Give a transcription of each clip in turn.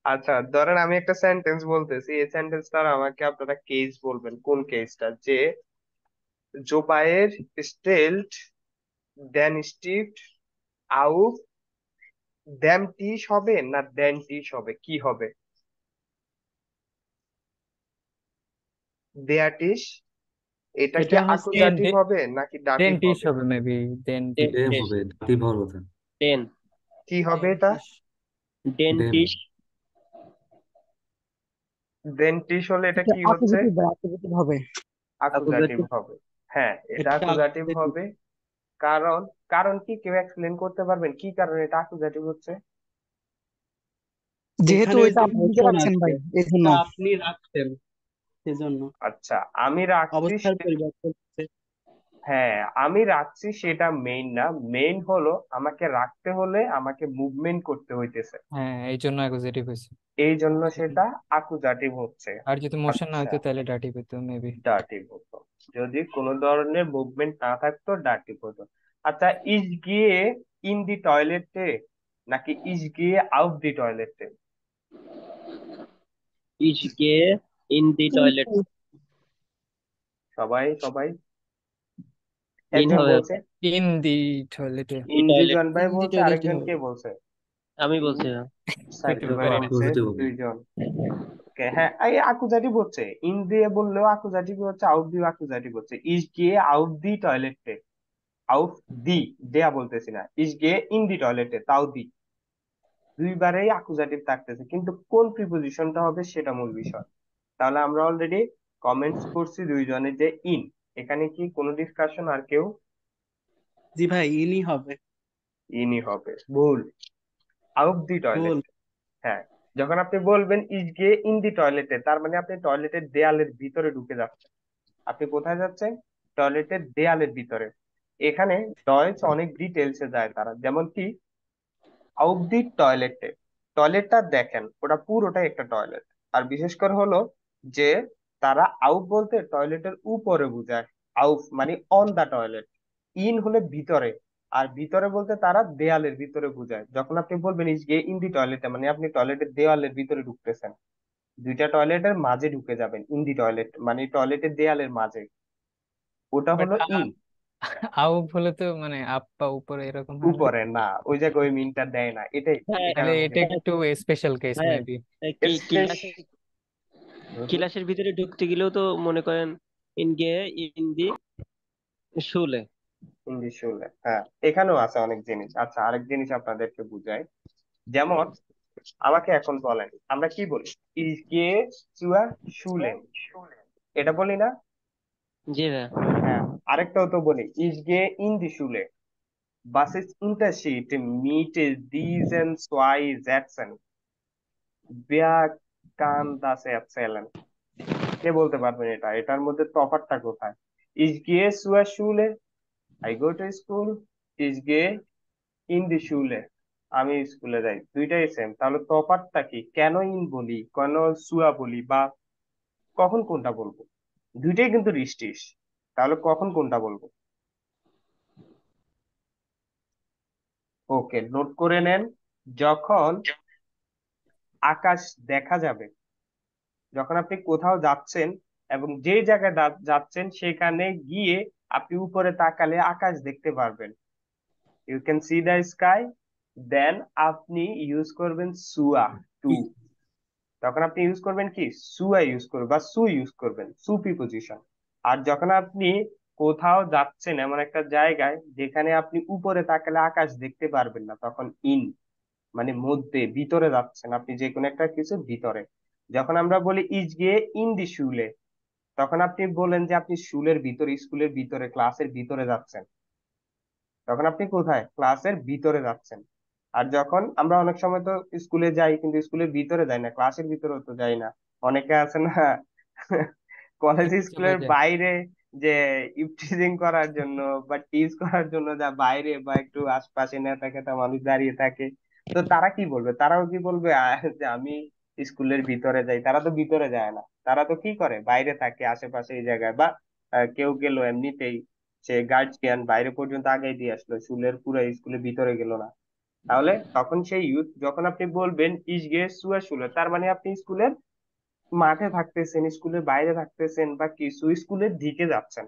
আচ্ছা, ধরেন আমি একটা সেন্টেন্স বলতেছি, এই সেন্টেন্সটার আমাকে আপনারা কেস বলবেন, কোন কেসটা, যে জোবায়ের স্টেলড দেন স্টিভড আউফ দ্যাম টিস হবে না দেন টিস হবে, কি হবে? দেয়ার টিস, এটা কি এটা হচ্ছে আকুজাটিভ হবে নাকি দাটিভ ডেন্টিস হবে? হবে মেবি। ডেন্টিস। Dame dentist. হবে, দাঁতই ভালো কথা। ডেন কি হবে এটা? ডেন্টিস। ডেম। ডেন্টিস্ট। দেন টিস হলে এটা এটা কি হচ্ছে? অপোজিটিভ বা অপোজিটিভ হবে। আকুজাটিভ অ্যাকুজেটিভ। হবে। হ্যাঁ, এটা এটা আকুজাটিভ অ্যাকুজেটিভ। হবে। কারণ, কারণ কি কেউ এক্সপ্লেন করতে পারবেন কি কারণে এটা আকুজাটিভ হচ্ছে? যেহেতু এখানে ওই ওইটা যে আপনি দিতে মোশন পারছেন আছে, ভাই, এই জন্য। এটা আপনি রাখছেন সেজন্য আচ্ছা, আমি রাখছি অবস্থার পরিবর্তন হচ্ছে। হ্যাঁ, আমি রাখছি সেটা মেইন না। মেইন হলো আমাকে রাখতে হলে আমাকে মুভমেন্ট করতে হইতেছে, হ্যাঁ, এই জন্য অ্যাকুজেটিভ হয়েছে। এই জন্য সেটা আকুজাটিভ হচ্ছে। আর যদি মোশন না আচ্ছা, হতো তাহলে ডাটিভ হতো মেবি। ডাটিভ হতো। যদি কোনো ধরনের মুভমেন্ট না থাকতো ডাটিভ হতো। আচ্ছা, ইজ গিয়ে ইন দি টয়লেটে নাকি ইজ গিয়ে আউট দি টয়লেটে? Is gay in the toilet. সবাই সবাই, ইন একজন হবে বলছে ওটা। ইন দি টয়লেটে। দি টয়লেট। ইন্দ্রিজন ভাই ইন দি বলছে, টয়লেটই আরেকজন হবে। কে বলছে? আমি ইন বলছি না। হইতে সার্কেল পারে। করে নিচ্ছে পজিটিভ হবে। দুইজন। ওকে, হ্যাঁ, এই আকুজাটিভ হচ্ছে, ইন দিয়ে বললেও আকুজাটিভ হচ্ছে, আউট দিয়ে আকুজাটিভ হচ্ছে। ইজ গিয়ে আউট দি টয়লেটে, আউট দি, দেয়া বলতেছি না, ইজ গিয়ে ইন দি টয়লেটে, তাও দি, দুইবারেই আকুজাটিভ থাকতেছে, কিন্তু কোন প্রিপোজিশনটা হবে সেটা মূল বিষয়। তাহলে আমরা অলরেডি কমেন্টস করছি দুইজনে যে ইন। এখানে কি কোনো ডিসকাশন? আর কেউ? জি ভাই, ইনই হবে। ইনই হবে, ভুল। Out the toilet. ভুল। হ্যাঁ, যখন আপনি বলবেন ইজ গিয়ে ইন দি টয়লেটে, তার মানে আপনি টয়লেটের দেয়ালের ভিতরে ঢুকে যাচ্ছেন। আপনি কোথায় যাচ্ছেন? টয়লেটের দেয়ালের ভিতরে। এখানে ডয়েজ অনেক ডিটেলসে যায় তারা, যেমন কি আউট দি টয়লেটে, টয়লেটটা দেখেন ওটা পুরোটাই একটা টয়লেট। আর বিশেষ করে হলো যে তারা আউট বলতে টয়লেটের উপরে বোঝায়, আউট মানে অন দা টয়লেট, ইন হলে ভিতরে, আর ভিতরে বলতে তারা দেয়ালের ভিতরে বোঝায়। যখন আপনি বলবেন ইজ গে ইন দি টয়লেটে, মানে আপনি টয়লেটের দেয়ালের ভিতরে ঢুকতেছেন, দুইটা টয়লেটের মাঝে ঢুকে যাবেন, ইন দি টয়লেট মানে টয়লেটের দেয়ালের মাঝে, ওটা বাট হলো ইন। আউপ হলে তো মানে আপ বা উপরে এরকম হয় না। উপরে না, ওই জায়গায় ওই মিনটা দেয় না, এটাই, হ্যাঁ এটা তাহলে আমাকে এটা একটু স্পেশাল কেস হ্যাঁ। মেবি। কি স্পেস। ক্লাসের ভিতরে ঢুকতে গেলেও তো মনে করেন ইন গে ইন দি শুলে। ইংলিশ শুনলে, হ্যাঁ, এখানেও আছে অনেক জিনিস। আচ্ছা, আরেক জিনিস আপনাদেরকে বুঝাই। যেমন আমাকে এখন বলেন, আমরা কি বলি? ইজ গে চুয়া শুলেন, এটা বলি না? জি ভাই। হ্যাঁ, আরেকটাও তো বলি, ইজ গে ইন দি শুলে, was ist Unterschied mit diesen zwei Sätzen? Wer kann das erzählen? কে বলতে পারবেন এটা, এটার মধ্যে তফাৎটা কোথায়? Ich gehe zur Schule, I go to school, ich gehe in die Schule, আমি স্কুলে যাই, দুইটাই সেম। তাহলে তফাৎটা কি? কেন ইন বলি, কেন সুয়া বলি, বা কখন কোনটা বলবো? দুইটাই কিন্তু রিস্টিস, তাহলে কখন কোনটা বলবো? ওকে, নোট করে নেন। যখন আকাশ দেখা যাবে, যখন আপনি কোথাও যাচ্ছেন এবং যে জায়গায় যাচ্ছেন সেখানে গিয়ে আপনি উপরে তাকালে আকাশ দেখতে পারবেন, you can see the sky, then আপনি ইউজ করবেন সুয়া, টু। তখন আপনি ইউজ করবেন কি? সুয়া ইউজ করবেন বা সু ইউজ করবেন, সু প্রিপোজিশন। আর যখন আপনি কোথাও যাচ্ছেন এমন একটা জায়গায় যেখানে আপনি উপরে তাকালে আকাশ দেখতে পারবেন না, তখন ইন মানে মধ্যে, ভিতরে যাচ্ছেন আপনি যে কোনো একটা কিছু ভিতরে। যখন আমরা বলি ইজ গিয়ে ইন দি শুলে, তখন আপনি বলেন যে আপনি স্কুলের ভিতরে, স্কুলের ভিতরে, ক্লাসের ভিতরে যাচ্ছেন, তখন আপনি কোথায়? ক্লাসের ভিতরে যাচ্ছেন। আর যখন আমরা অনেক সময় তো স্কুলে যাই কিন্তু স্কুলের ভিতরে যাই না, ক্লাসের ভিতরেও তো যাই না, অনেকে আছে না কলেজ একটু চলে স্কুলের যায়। বাইরে, যে ইভটিজিং করার জন্য বা টিজ করার জন্য যা বাইরে বা একটু আশপাশে নেতা খেতা মানুষ দাঁড়িয়ে থাকে, তো তারা কি বলবে? তারাও কি বলবে যে আমি স্কুলের ভিতরে যাই? তারা তো ভিতরে যায় না, তারা তো কি করে, বাইরে থাকে আশেপাশে এই জায়গায়, বা কেউ গেল এমনিতেই, সে গার্জিয়ান বাইরে পর্যন্ত আগে দিয়ে আসলো, স্কুলের পুরো স্কুলের ভিতরে গেল না। তাহলে তখন সেই ইউথ, যখন আপনি বলবেন ইস গে সুয়া শুলে, তার মানে আপনি স্কুলের মাঠে থাকতেছেন, স্কুলের বাইরে থাকতেছেন, বা কিছু স্কুলের দিকে যাচ্ছেন,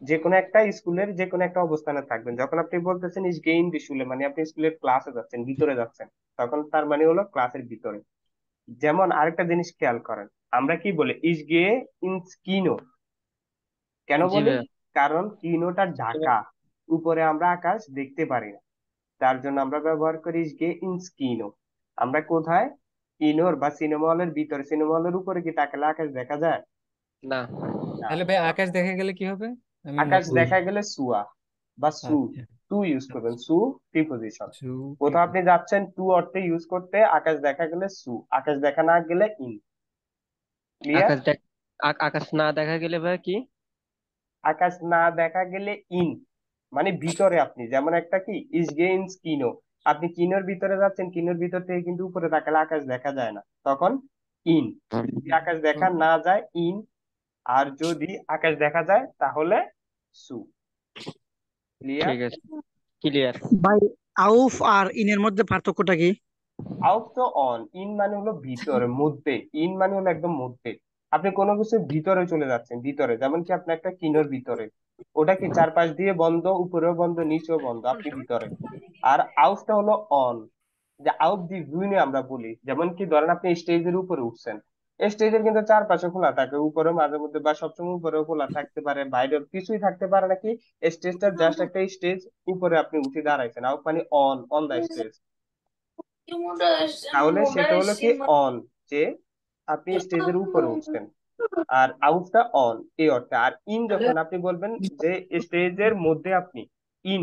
যে কোনো একটা স্কুলের যে কোনো একটা অবস্থানে থাকবেন। যখন আপনি বলতেছেন ইস গে ইন দি শুলে, মানে আপনি স্কুলের ক্লাসে যাচ্ছেন, ভিতরে যাচ্ছেন, তখন তার মানে হলো ক্লাসের ভিতরে। যেমন আরেকটা জিনিস খেয়াল করেন, আমরা কি বলি ইস গে ইন স্কিনো, কেন জি বলি? ভাইয়া। কারণ কিনোটা ঢাকা, উপরে আমরা আকাশ দেখতে পারি না, তার জন্য আমরা ব্যবহার করি গে ইনস্কিনো। আমরা কোথায়? কিনোর বা সিনেমা হলের ভিতরে, সিনেমা হলের উপরে কি তাকালে আকাশ দেখা যায়? না। না। তাহলে ভাই আকাশ দেখা গেলে কি হবে? আমি আকাশ মুখস্থ। দেখা গেলে সুয়া বা সু, আচ্ছা টু ইউজ করবেন, আচ্ছা। সু প্রিপোজিশন। কোথাও সুপ্রিপ। আপনি যাচ্ছেন টু অর্থে ইউজ করতে, আকাশ দেখা গেলে সু, আকাশ দেখা না গেলে ইন। ক্লিয়ার? আকাশ আকাশ না দেখা গেলে ভাইয়া কি? আকাশ না দেখা গেলে ইন, মানে ভিতরে আপনি, যেমন একটা কি ইস গেইনস কিনো, আপনি কিনোর ভিতরে যাচ্ছেন, কিনোর ভিতর থেকে কিন্তু উপরে তাকালে আকাশ দেখা যায় না, তখন ইন। যদি আকাশ দেখা না যায় ইন, আর যদি আকাশ দেখা যায় তাহলে সু। ক্লিয়ার? ঠিক আছে, ক্লিয়ার। ভাই, আউফ আর ইনের মধ্যে পার্থক্যটা কি? আউট তো অন, ইন মানে হলো ভিতরে মধ্যে, ইন মানে হলো একদম মধ্যে। আপনি কোনো কিছু ভিতরে চলে যাচ্ছেন, ভিতরে, যেমন কি আপনি একটা কিনোর ভিতরে, ওটা কি চারপাশ দিয়ে বন্ধ, উপরেও বন্ধ নিচেও বন্ধ, আপনি ভিতরে। আর আউটটা হলো অন, যে আউট দি ভিউনে আমরা বলি, যেমন কি ধরেন আপনি স্টেজের উপরে উঠছেন, স্টেজের কিন্তু চারপাশে খোলা থাকে, উপরে মাঝে মধ্যে বা সবসময় উপরেও খোলা থাকতে পারে, বাইরে কিছুই থাকতে পারে নাকি, স্টেজটা জাস্ট একটা স্টেজ, উপরে আপনি উঠে দাঁড়াইছেন, আউট মানে অন, অন দা স্টেজ। তাহলে সেটা হলো কি অন, যে আপনি স্টেজের উপরে উঠছেন। আর আউটটা অন এই অর্থে। আর ইন যখন আপনি বলবেন যে স্টেজের মধ্যে আপনি, ইন,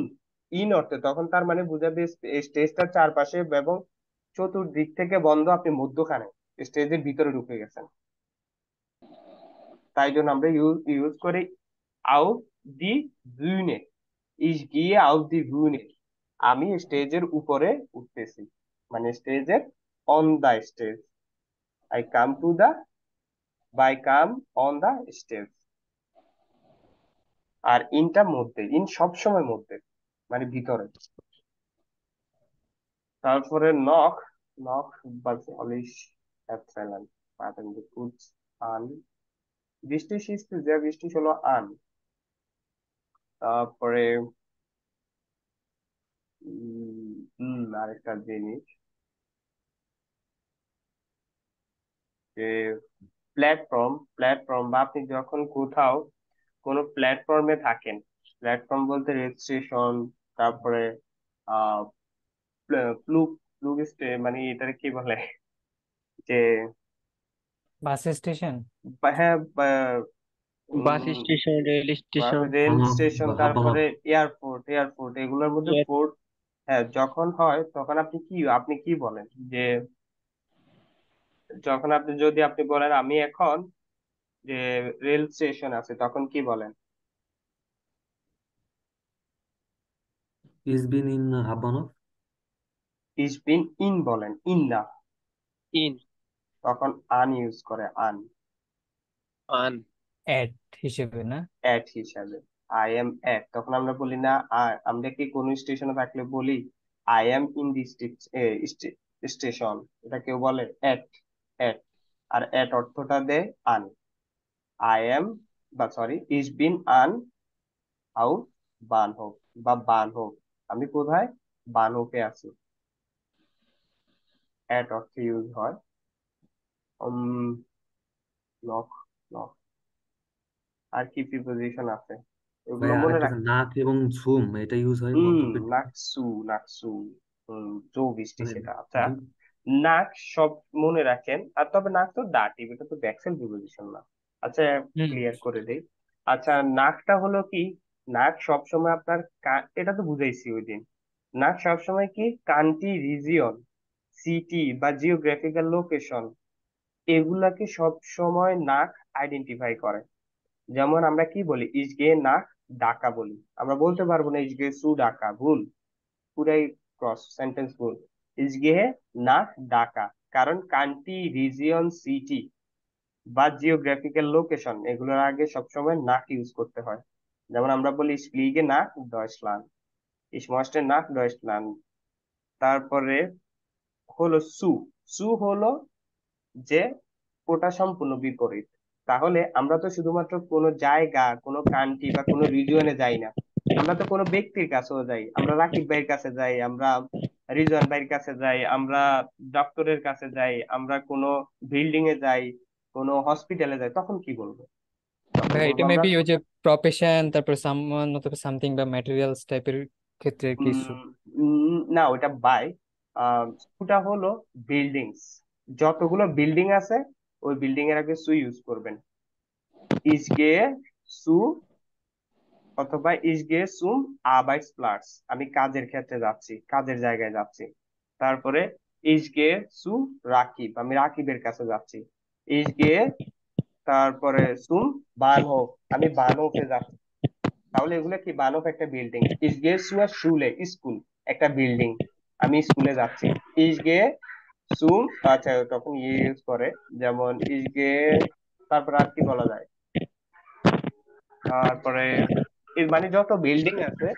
ইন অর্থে, তখন তার মানে বুঝাবে স্টেজটার চারপাশে এবং চতুর্দিক থেকে বন্ধ, আপনি মধ্যখানে স্টেজের ভিতরে ঢুকে গেছেন। তাই জন্য আমরা ইউজ ইউজ করি আউট দি ভিউনে, ইস গিয়ে আউট দি ভিউনে, আমি স্টেজের উপরে উঠতেছি, মানে স্টেজের on the stage, I come to the, by come on the stage. আর ইনটা মধ্যে, ইন সবসময় মধ্যে, মানে ভিতরে। তারপরে নখ, নখ বা পলিশ এপসাইলন পাবেন যে কুচ আন, বৃষ্টি শিস্তি যে বৃষ্টি হলো আন। তারপরে আরেকটা জিনিস, যে প্ল্যাটফর্ম, প্ল্যাটফর্ম বা আপনি যখন কোথাও কোনো প্ল্যাটফর্মে থাকেন, প্ল্যাটফর্ম বলতে রেল স্টেশন, তারপরে আহ প্লুগ, প্লুগ মানে এটাকে কি বলে, যে বাস স্টেশন। হ্যাঁ, bus um, station, rail station. Rail on off station, বা হাব অন অফ। তারপরে এয়ারপোর্ট, এয়ারপোর্ট এগুলোর মধ্যে পোর্ট। হ্যাঁ, যখন হয় তখন আপনি কি বলেন, যে যখন আপনি, যদি আপনি বলেন আমি এখন যে রেল স্টেশন আছে, তখন কি বলেন? Is been in hub on of. Is been in বলেন, ইন না, ইন। তখন আন ইউজ করে, আন, আন। অ্যাট হিসেবে না? এট হিসাবে। আই এম এট, তখন আমরা বলি না, আমরা কি কোন স্টেশনে থাকলে বলি I am in the station, এটা কেউ বলে এট, এট। আর এট অর্থটা দেয় আন, আই এম, বা সরি, ইস বিন আন আউট বানহোফ, বা বানহোফ, আমি কোথায়? বানহোফে আছি, এট অর্থে ইউজ হয়। নখ, নখ। আর কি প্রিপোজিশন আছে, ভাই এগুলো মনে আরেকটা আছে, রাখতে। নাক এবং ঝুম, এটা ইউজ হয় মন্তব্যের জন্য। নাকসু, নাকসু, জো বৃষ্টি মানে সেটা, আচ্ছা। দু- নাক সব মনে রাখেন, আর তবে নাক তো ডাটি, এটা তো ব্যাকসেল প্রিপোজিশন না। আচ্ছা, হুম। ক্লিয়ার করে দেই। আচ্ছা, নাকটা হলো কি, নাক সবসময় আপনার এটা তো বুঝাইছি ওই দিন, নাক সবসময় কি কান্ট্রি, রিজিয়ন, সিটি বা জিওগ্রাফিক্যাল লোকেশন, এগুলাকে সব সময় নাক আইডেন্টিফাই করে। যেমন আমরা কি বলি, ইসগে নাক ঢাকা বলি, আমরা বলতে পারবো না ইসগে সু ঢাকা, ভুল, পুরাই ক্রস সেন্টেন্স ভুল। ইসগে নাক ঢাকা, কারণ কান্ট্রি, রিজিয়ন, সিটি বা জিওগ্রাফিক্যাল লোকেশন, এগুলোর আগে সবসময় নাক ইউজ করতে হয়। যেমন আমরা বলি ইস ফ্লিগে নাক ডয়চল্যান্ড, ইস মস্টে নাক ডয়চল্যান্ড, তারপরে হলো সু। সু হলো যে ওটা সম্পূর্ণ বিপরীত। তাহলে আমরা তো শুধুমাত্র কোনো জায়গা, কোনো কান্ট্রি বা কোনো রিজিয়নে যাই না, আমরা তো কোনো ব্যক্তির কাছেও যাই। আমরা রাকিব ভাইয়ের কাছে যাই, আমরা রিজওয়ান ভাইয়ের কাছে যাই, আমরা ডক্টরের কাছে যাই, আমরা কোনো বিল্ডিং এ যাই, কোনো হসপিটালে যাই, তখন কি বলবো? তখন ভাই বলবো এটা আমরা মেবি ওই যে প্রফেশন, তারপর সামওয়ান অথবা সামথিং বা ম্যাটেরিয়ালস টাইপের ক্ষেত্রে কিছু। না, ওটা বাই। ওটা হলো বিল্ডিংস। যতগুলো বিল্ডিং আছে ওই বিল্ডিং এর আগে সু ইউজ করবেন। ইসগে সু অথবা ইসগে সুম আবাইটস প্লাটস, আমি কাজের ক্ষেত্রে যাচ্ছি, কাজের জায়গায় যাচ্ছি। তারপরে ইসগে সু রাকিব, আমি রাকিবের কাছে যাচ্ছি। ইসগে তারপরে সুম বানহোফ, আমি বানহোফে যাচ্ছি। তাহলে এগুলো কি? বানহোফ একটা বিল্ডিং। ইসগে সুয়া শুলে, স্কুল, একটা বিল্ডিং, আমি স্কুলে যাচ্ছি। ইসগে সুম, আচ্ছা তখন ইউজ করে, যেমন ইসগে, তারপর আর কি বলা যায়? তারপরে এর মানে যত বিল্ডিং আছে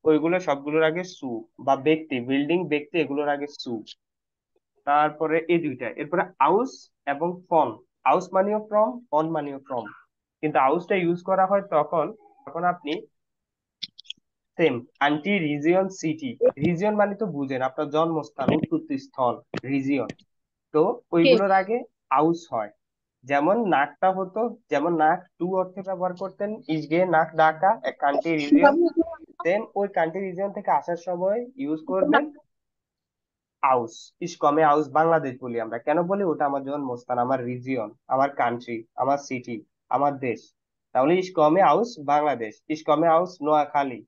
ওইগুলো সবগুলোর আগে সু, বা ব্যক্তি, বিল্ডিং, ব্যক্তি, এগুলোর আগে সু। তারপরে এই দুইটা, এরপরে আউস এবং ফন। আউস মানেও ফ্রম, ফন মানেও ফ্রম, কিন্তু আউসটা ইউজ করা হয় তখন যখন আপনি same aunty region city. Region মানে তো বুঝেন, আপনার জন্মস্থান, উৎপত্তি স্থল, রিজিয়ন। তো ওইগুলোর আগে আউস হয়। যেমন নাকটা হতো, যেমন নাক টু অর্থে ব্যবহার করতেন, ইসগে নাক ঢাকা, এক কান্ট্রি রিজিয়ন। দেন ওই কান্ট্রি রিজিয়ন থেকে আসার সময় ইউজ করবেন আউস। ইসকমে আউস বাংলাদেশ বলি আমরা, কেন বলি? ওটা আমার জন্মস্থান, আমার রিজিয়ন, আমার কান্ট্রি, আমার সিটি, আমার দেশ। তাহলে ইসকমে আউস বাংলাদেশ, ইসকমে আউস নোয়াখালী।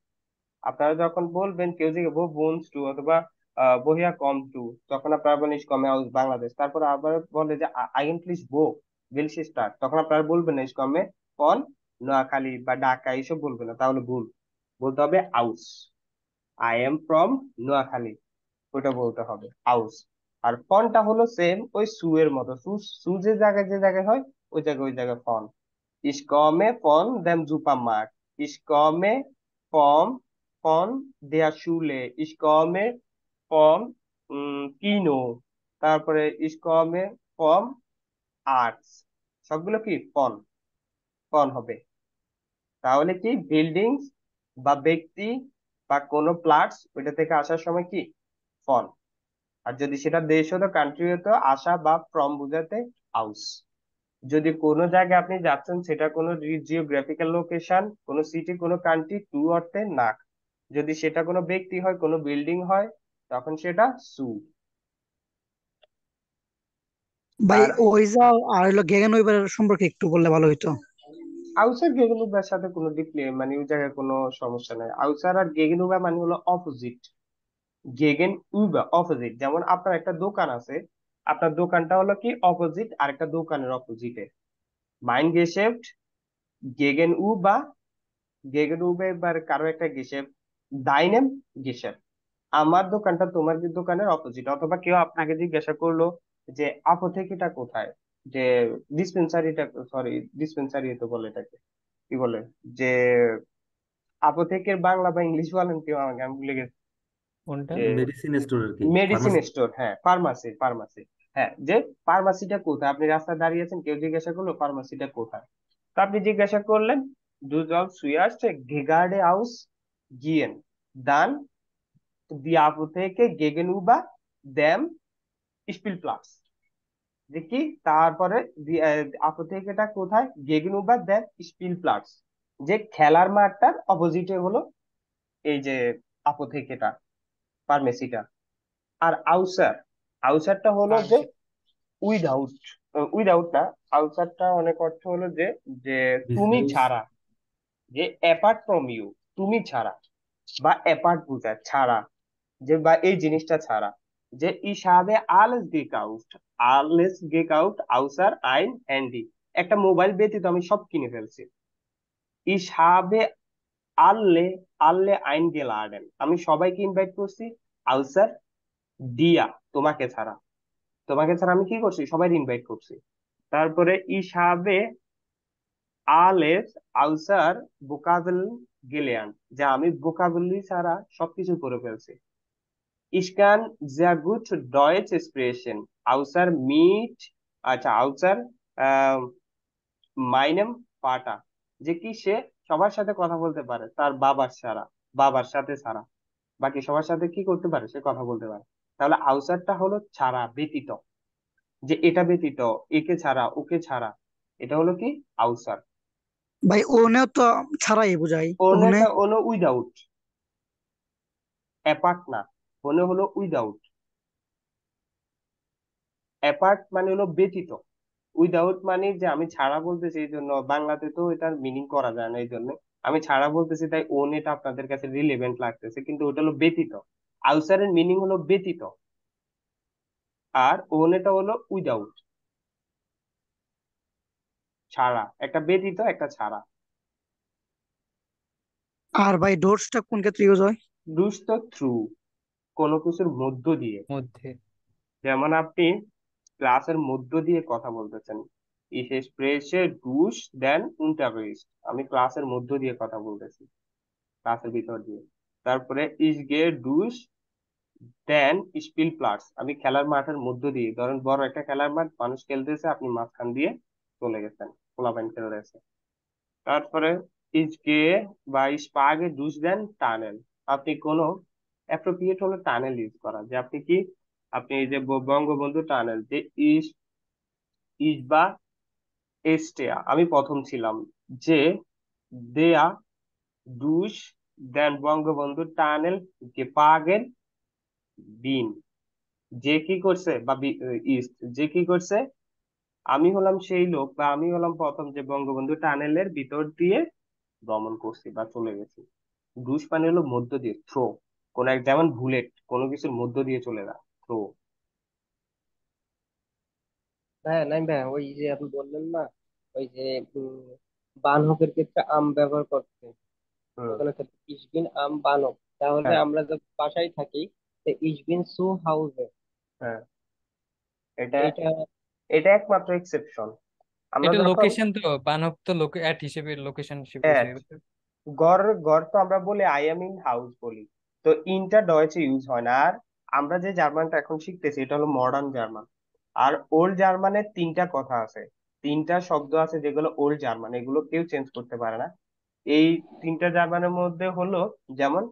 আপনারা যখন বলবেন, কেউ যদি বোনস টু অথবা বহিয়া কম টু, তখন আপনারা বলেন ইসকমে আউস বাংলাদেশ। তারপর আবার বলে যে আইগেনফ্লিস বো বিলসি স্টার, তখন আপনারা বলবেন না ইসকমে কন নোয়াখালী বা ঢাকা, এইসব বলবেন না, তাহলে ভুল। বলতে হবে আউস, আই এম ফ্রম নোয়াখালী, ওটা বলতে হবে আউস। আর ফনটা হলো সেম ওই সু এর মতো, সু, সু যে জায়গায় যে জায়গায় হয় ওই জায়গায় von. Ich komme von dem Supermarkt. Ich komme von der Schule. Ich komme vom Kino. তারপরে ich komme vom Arts। সবগুলো কি ফন, ফন হবে। তাহলে কি বিল্ডিংস বা ব্যক্তি বা কোনো প্লাটস, ওইটা থেকে আসার সময় কি ফন। আর যদি সেটা দেশ হতো, কান্ট্রি হতো, আসা বা ফ্রম বোঝাতে আউস। যদি কোনো জায়গায় আপনি যাচ্ছেন, সেটা কোনো জিওগ্রাফিক্যাল লোকেশন, কোনো সিটি, কোনো কান্ট্রি, টু অর্থে নাক। যদি সেটা কোনো ব্যক্তি হয়, কোনো বিল্ডিং হয়, তখন সেটা সু। ভাই আর ওইজা আর হলো গেগেন ওইবার সম্পর্কে একটু বললে ভালো হইতো। আউসার গেগেনুবার সাথে কোনো মানে ওই জায়গায় কোনো সমস্যা নাই। আউসার আর গেগেনুবা মানে হলো অপোজিট। Gegen উবা opposite. যেমন আপনার একটা দোকান আছে, আপনার দোকানটা হলো কি অপোজিট আরেকটা দোকানের অপোজিটে। মাইন গেশেফট গেগেন উবা, গেগেন উবে এবার কারো একটা গেশেফট, ডাইনেম গেশেফট। আমার দোকানটা তোমার দোকানের অপোজিট। অথবা কেউ আপনাকে জিজ্ঞাসা করলো যে আpothekeটা কোথায়, যে ডিসপেন্সারিটা, সরি ডিসপেন্সারি তো বলে এটাকে, কি বলে, যে আpoথেকের বাংলা বা ইংলিশ বলেন কেউ আমাকে, আমি ভুলে গেছি। কোনটা? যে মেডিসিন স্টোর আর কি, মেডিসিন ফার্মাসি। স্টোর, হ্যাঁ ফার্মাসি, ফার্মাসি। হ্যাঁ, যে ফার্মাসিটা কোথায়, আপনি রাস্তায় দাঁড়িয়ে আছেন, কেউ জিজ্ঞাসা করলো ফার্মাসিটা কোথায়, তো আপনি জিজ্ঞাসা করলেন দু জল সুয়ার্স গেগার্ডে হাউস গিয়েন, দান die Apotheke gegenüber dem Spielplatz। যে কি? তারপরে আpoথেকেটা কোথায়? gegenüber dem Spielplatz, যে খেলার মাঠটার অপোজিটে হলো এই যে আpoথেকেটা, ফার্মেসিটা। আর আউসার, আউসারটা হলো যে ফার্মেসি। উইদাউট, উইদাউট না, আউসারটা অনেক অর্থ হলো যে, যে তুমি বিজনেস। ছাড়া, যে অ্যাপার্ট ফ্রম ইউ, তুমি ছাড়া, বা অ্যাপার্ট বোঝায় ছাড়া, যে বা এই জিনিসটা ছাড়া। যে ich habe alles gekauft, alles gekauft außer ein Handy, একটা মোবাইল ব্যতীত আমি সব কিনে ফেলছি। ich habe alle, alle eingeladen, আমি সবাইকে ইনভাইট করছি, außer দিয়া, তোমাকে ছাড়া। তোমাকে ছাড়া আমি কি করছি? সবাই ইনভাইট করছি। তারপরে ich habe alles außer Vokabeln gelernt, যে আমি ভোকাবুলারি ছাড়া সবকিছু করে ফেলছি। Ich kann sehr gut Deutsch sprechen, außer mit, আচ্ছা außer আহ, meinem Vater, যে কি সে সবার সাথে কথা বলতে পারে তার বাবার সাথে ছাড়া, বাকি সবার সাথে কি করতে পারে, সে কথা বলতে পারে। তাহলে আউসারটা হলো ছাড়া, ব্যতীত, যে এটা ব্যতীত, একে ছাড়া, ওকে ছাড়া, এটা হলো কি আউসার। ভাই ওনেও তো ছাড়াই বোঝায় ওনে। অন্যটা হলো উইদাউট, অ্যাপার্ট না, মনে হলো উইদাউট। অ্যাপার্ট মানে হলো ব্যতীত, উইদাউট মানে যে আমি ছাড়া বলতেছি, এই জন্য বাংলাতে তো এটার মিনিং করা যায় না, এই জন্য আমি ছাড়া বলতেছি, তাই ওন এটা আপনাদের কাছে রিলেভেন্ট লাগতেছে, কিন্তু ওটা হলো ব্যতীত। আউসারের মিনিং হলো ব্যতীত, আর ওন এটা হলো উইদাউট, ছাড়া, একটা ব্যতীত একটা ছাড়া। আর ভাই ডোরসটা কোন ক্ষেত্রে ইউজ হয়? ডুস তো থ্রু, কোনো কিছুর মধ্য দিয়ে। মধ্যে। যেমন আপনি ক্লাসের মধ্য দিয়ে কথা বলতেছেন, ich spreche durch den Unterricht, আমি ক্লাসের মধ্য দিয়ে কথা বলতেছি, ক্লাসের ভিতর দিয়ে। তারপরে ich gehe durch den Spielplatz, আমি খেলার মাঠের মধ্য দিয়ে, ধরেন বড় একটা খেলার মাঠ, মানুষ খেলতেছে, আপনি মাঝখান দিয়ে চলে গেছেন, পোলাপাইন খেলতেছে। তারপরে ich gehe বা ich fahre durch den Tunnel, আপনি কোনো অ্যাপ্রোপ্রিয়েট হলো টানেল ইউজ করা, যে আপনি কি, আপনি এই যে বঙ্গবন্ধু টানেল, যে ইস, ইস বা এস্টেয়া, আমি প্রথম ছিলাম, যে দেয়া দুশ দেন বঙ্গবন্ধু টানেল গেপাগেন বিন, যে কি করছে বা ইস্ট, যে কি করছে, আমি হলাম সেই লোক, বা আমি হলাম প্রথম যে বঙ্গবন্ধু টানেলের ভিতর দিয়ে ভ্রমণ করছি বা চলে গেছি। ডুস মানে হলো মধ্য দিয়ে, থ্রো, কোন এক, যেমন বুলেট কোনো কিছুর মধ্য দিয়ে চলে যায়, থ্রো। হ্যাঁ নাই ভাই, ওই যে আপনি বললেন না, ওই যে উম, বানহকের ক্ষেত্রে আম ব্যবহার করতে, হুম। ওখানে থাকে ইসবিন আম বানক, তাহলে হ্যাঁ। আমরা যখন বাসায় থাকি ইসবিন সু হাউসে, হ্যাঁ, এটা এইটা। এটা একমাত্র এক্সেপশন। আমরা এটা যখন লোকেশন তো, বানক তো অ্যাট হিসেবে, লোকেশন হিসেবে at, বোঝায়। গড় গড় তো আমরা বলি আই এম ইন হাউস বলি, তো ইনটা ডয়েচে ইউজ হয় না। আর আমরা যে জার্মানটা এখন শিখতেছি এটা হলো মডার্ন জার্মান। আর ওল্ড জার্মানের তিনটা কথা আছে, তিনটা শব্দ আছে যেগুলো ওল্ড জার্মান, এগুলো কেউ চেঞ্জ করতে পারে না। এই তিনটা জার্মানের মধ্যে হলো, যেমন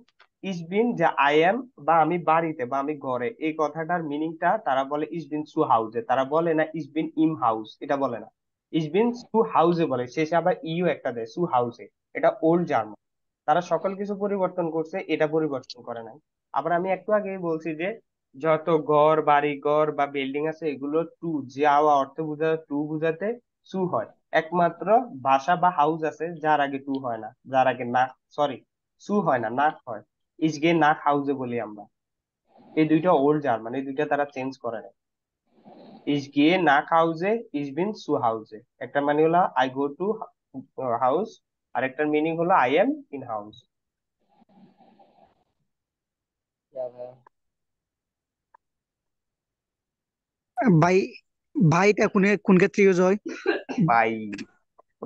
ইস বিন, যে আই এম বা আমি বাড়িতে বা আমি ঘরে, এই কথাটার মিনিংটা তারা বলে ইস বিন সু হাউসে, তারা বলে না ইস বিন ইম হাউস, এটা বলে না, ইস বিন সু হাউসে বলে, শেষে আবার ইউ একটা দেয়, সু হাউসে। এটা ওল্ড জার্মান, তারা সকল কিছু পরিবর্তন করছে, এটা পরিবর্তন করে নাই। আবার আমি একটু আগেই বলছি যে যত ঘর বাড়ি ঘর বা বিল্ডিং আছে এগুলো টু, যাওয়া অর্থ বোঝাতে, টু বোঝাতে সু হয়। একমাত্র বাসা বা হাউস আছে যার আগে টু হয় না, যার আগে না, সরি, সু হয় না, নাক হয়। ইসগে নাক হাউসে বলি আমরা। এই দুইটা ওল্ড জার্মান, এই দুইটা তারা চেঞ্জ করে না। ইসগে নাক হাউসে, ইসবিন সু হাউসে, একটা মানে হলো আই গো টু হাউস, আর একটার মিনিং হলো আই এম ইন হাউস। ভাই ভাইটা কোন কোন ক্ষেত্রে ইউজ হয়? বাই,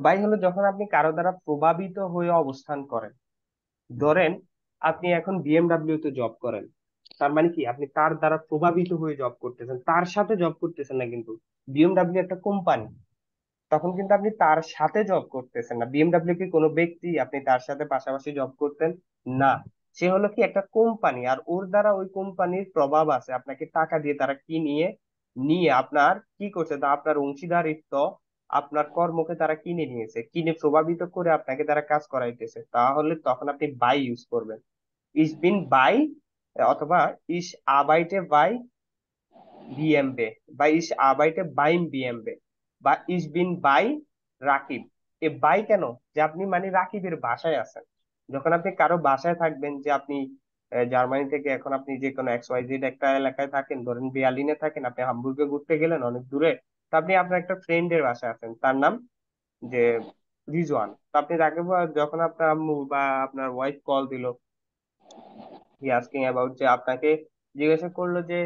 বাই হলো যখন আপনি কারো দ্বারা প্রভাবিত হয়ে অবস্থান করেন। ধরেন আপনি এখন বিএমডাব্লিউ তে জব করেন, তার মানে কি আপনি তার দ্বারা প্রভাবিত হয়ে জব করতেছেন, তার সাথে জব করতেছেন না কিন্তু। বিএমডাব্লিউ একটা কোম্পানি, তখন কিন্তু আপনি তার সাথে জব করতেছেন না। বিএমডাব্লিউ কি কোনো ব্যক্তি আপনি তার সাথে পাশাপাশি জব করতেন? না, সে হলো কি একটা কোম্পানি, আর ওর দ্বারা ওই কোম্পানির প্রভাব আছে, আপনাকে টাকা দিয়ে তারা কি নিয়ে নিয়ে আপনার কি করছে, তা আপনার অংশীদারিত্ব, আপনার কর্মকে তারা কিনে নিয়েছে, কিনে প্রভাবিত করে আপনাকে তারা কাজ করাইতেছে, তাহলে তখন আপনি বাই ইউজ করবেন। ইস বিন বাই, অথবা ইস আবাইটে বাই বিএমবে, বা ইস আবাইটে বাইম বিএমবে, বা ইস বিন বাই রাকিব। এ বাই কেন, যে আপনি মানে রাকিবের বাসায় আছেন। যখন আপনি কারো বাসায় থাকবেন, যে আপনি জার্মানি থেকে এখন আপনি যে কোনো এক্স ওয়াই জেড একটা এলাকায় থাকেন, ধরেন বেয়ালিনে থাকেন, আপনি হামবুর্গে ঘুরতে গেলেন অনেক দূরে, তো আপনি আপনার একটা ফ্রেন্ডের বাসায় আছেন, তার নাম যে রিজওয়ান, তো আপনি তাকে যখন আপনার আম্মু বা আপনার ওয়াইফ কল দিল, হি আস্কিং অ্যাবাউট, যে আপনাকে জিজ্ঞাসা করলো যে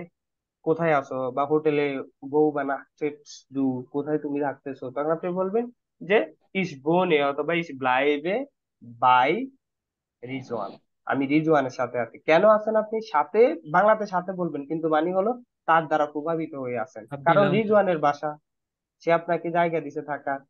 কোথায় আছো, বা হোটেলে বউ বা দু, কোথায় তুমি থাকতেছো, তখন আপনি বলবেন যে ইস বোনে, অথবা ইস ব্লাইবে বাই রিজওয়ান। আমি রিজওয়ানের সাথে আছি। কেন আছেন আপনি সাথে? বাংলাতে সাথে বলবেন, কিন্তু মানে হলো তার দ্বারা প্রভাবিত হয়ে আছেন, কারণ ভাবছিলাম রিজওয়ানের বাসা, সে আপনাকে জায়গা দিছে থাকার।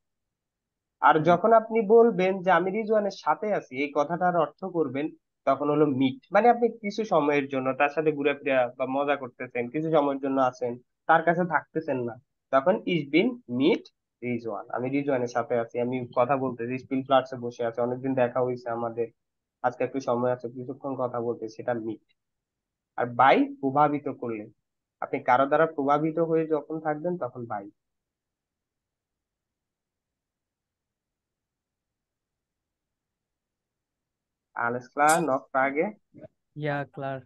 আর হুম, যখন আপনি বলবেন যে আমি রিজওয়ানের সাথে আছি, এই কথাটার অর্থ করবেন তখন হলো মিট, মানে আপনি কিছু সময়ের জন্য তার সাথে ঘুরে ফিরে বা মজা করতেছেন, কিছু সময়ের জন্য আছেন, তার কাছে থাকতেছেন না, তখন ইজ বিন মিট রিজওয়ান। আমি রিজওয়ানের সাথে আছি, আমি কথা বলতেছি, স্পিল ফ্ল্যাটসে বসে আছে, অনেকদিন দেখা হয়েছে আমাদের, আজকে একটু সময় আছে, কিছুক্ষণ কথা বলতে, সেটা মিট। আর বাই প্রভাবিত করলে, আপনি কারো দ্বারা প্রভাবিত হয়ে যখন থাকবেন তখন bye. Alles klar, noch Frage? ইয়া ক্লার।